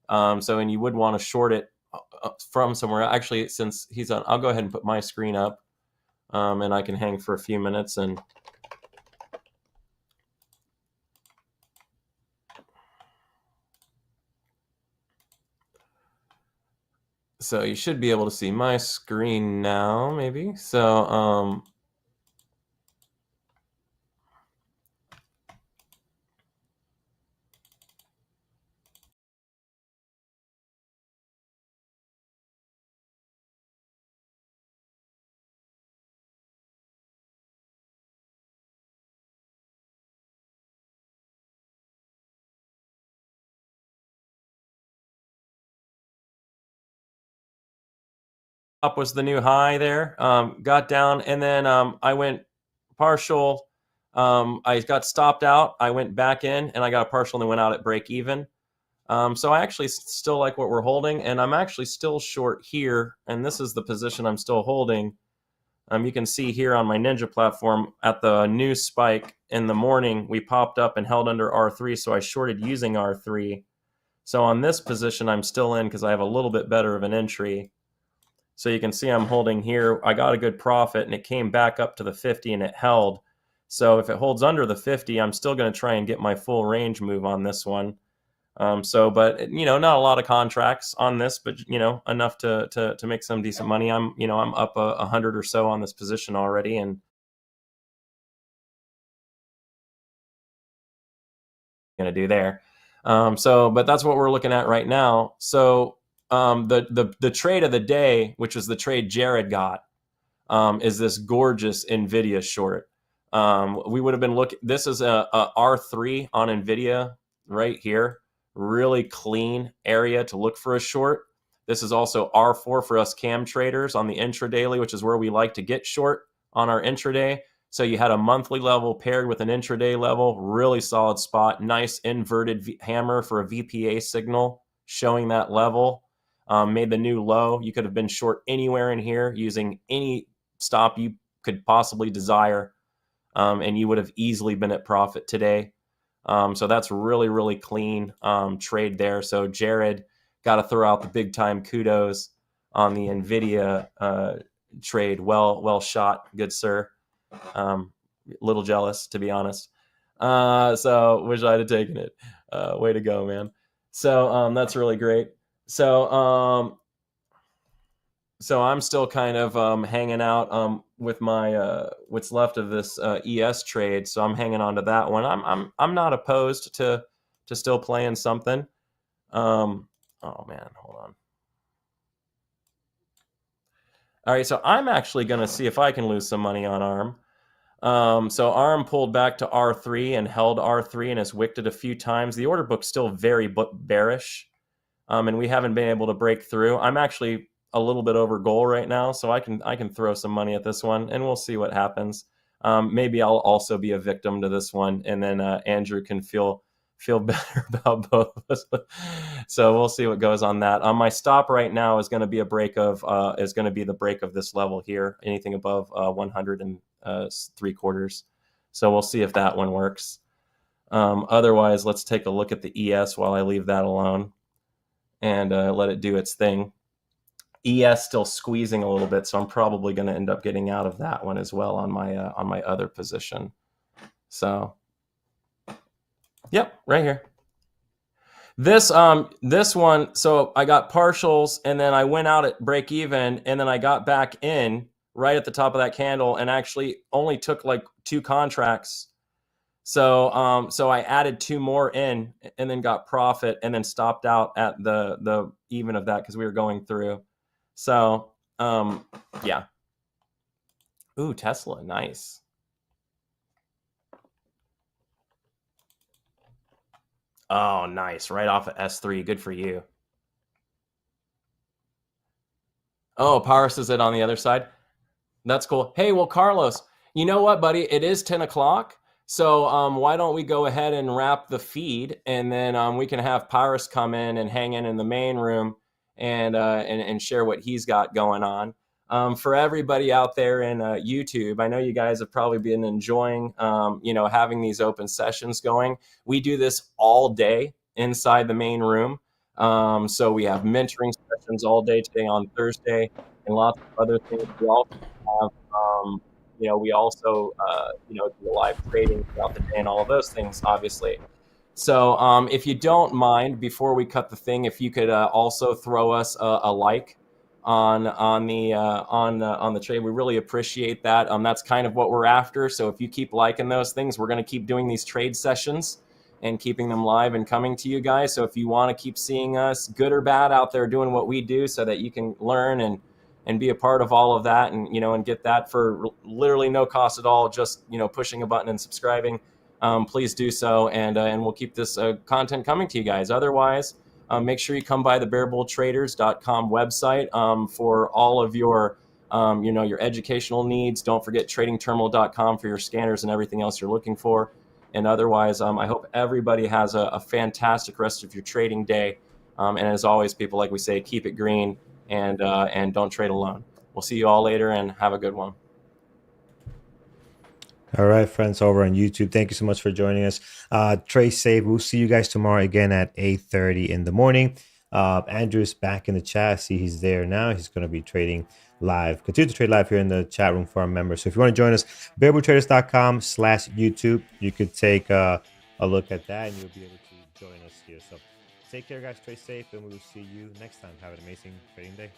Speaker 4: And you would want to short it from somewhere. Actually, since he's on, I'll go ahead and put my screen up, and I can hang for a few minutes. And so you should be able to see my screen now, maybe. So up was the new high there. Got down, and then I went partial. I got stopped out. I went back in, and I got a partial, and then went out at break even. So I actually still like what we're holding, and I'm actually still short here, and this is the position I'm still holding. You can see here on my Ninja platform at the new spike in the morning, we popped up and held under R3, so I shorted using R3. So on this position, I'm still in because I have a little bit better of an entry. So you can see I'm holding here. I got a good profit, and it came back up to the 50, and it held. So if it holds under the 50, I'm still going to try and get my full range move on this one. But not a lot of contracts on this, but enough to make some decent money. I'm up 100 or so on this position already, and going to do there. But that's what we're looking at right now. So the trade of the day, which was the trade Jared got, is this gorgeous Nvidia short. We would have been looking. This is a R3 on Nvidia right here. Really clean area to look for a short. This is also R4 for us cam traders on the intradaily, which is where we like to get short on our intraday. So you had a monthly level paired with an intraday level, really solid spot, nice inverted hammer for a VPA signal showing that level. Made the new low. You could have been short anywhere in here using any stop you could possibly desire, and you would have easily been at profit today. So that's really, really clean trade there. So Jared, got to throw out the big time kudos on the Nvidia trade. Well shot, good sir. Little jealous, to be honest. So wish I'd have taken it. Way to go, man. So that's really great. So I'm still kind of hanging out with my what's left of this ES trade. So I'm hanging on to that one. I'm not opposed to still playing something. Oh man, hold on. All right, so I'm actually going to see if I can lose some money on ARM. So ARM pulled back to R3 and held R3 and has wicked it a few times. The order book's still very bearish, and we haven't been able to break through. I'm actually a little bit over goal right now, so I can throw some money at this one, and we'll see what happens. Maybe I'll also be a victim to this one, and then Andrew can feel better about both of us. So we'll see what goes on that. My stop right now is going to be the break of this level here, anything above 103/4. So we'll see if that one works. Otherwise, let's take a look at the ES while I leave that alone and let it do its thing. ES still squeezing a little bit, so I'm probably going to end up getting out of that one as well on my other position. So, yep, right here. This one, so I got partials, and then I went out at break even, and then I got back in right at the top of that candle, and actually only took like 2 contracts. So so I added 2 more in and then got profit and then stopped out at the even of that because we were going through. So yeah. Ooh, Tesla, nice. Oh, nice. Right off of S3. Good for you. Oh, Paris is it on the other side? That's cool. Hey, well, Carlos, you know what, buddy? It is 10 o'clock. So why don't we go ahead and wrap the feed, and then we can have Paris come in and hang in the main room and share what he's got going on. For everybody out there in YouTube, I know you guys have probably been enjoying, having these open sessions going. We do this all day inside the main room. So we have mentoring sessions all day today on Thursday and lots of other things. We also have, we also, do live trading throughout the day and all of those things, obviously. So if you don't mind, before we cut the thing, if you could also throw us a like on the trade, we really appreciate that. That's kind of what we're after. So if you keep liking those things, we're going to keep doing these trade sessions and keeping them live and coming to you guys. So if you want to keep seeing us, good or bad, out there doing what we do, so that you can learn and be a part of all of that, and and get that for literally no cost at all, just pushing a button and subscribing, please do so, and we'll keep this content coming to you guys. Otherwise, make sure you come by the bearabletraders.com website for all of your your educational needs. Don't forget tradingterminal.com for your scanners and everything else you're looking for. And otherwise, I hope everybody has a fantastic rest of your trading day. And as always, people, like we say, keep it green and don't trade alone. We'll see you all later, and have a good one.
Speaker 2: All right, friends over on YouTube, thank you so much for joining us. Trade safe. We'll see you guys tomorrow again at 8:30 in the morning. Andrew's back in the chat. I see he's there now. He's going to be trading live. Continue to trade live here in the chat room for our members. So if you want to join us, bearabletraders.com/YouTube. You could take a look at that, and you'll be able to join us here. So take care, guys. Trade safe, and we will see you next time. Have an amazing trading day.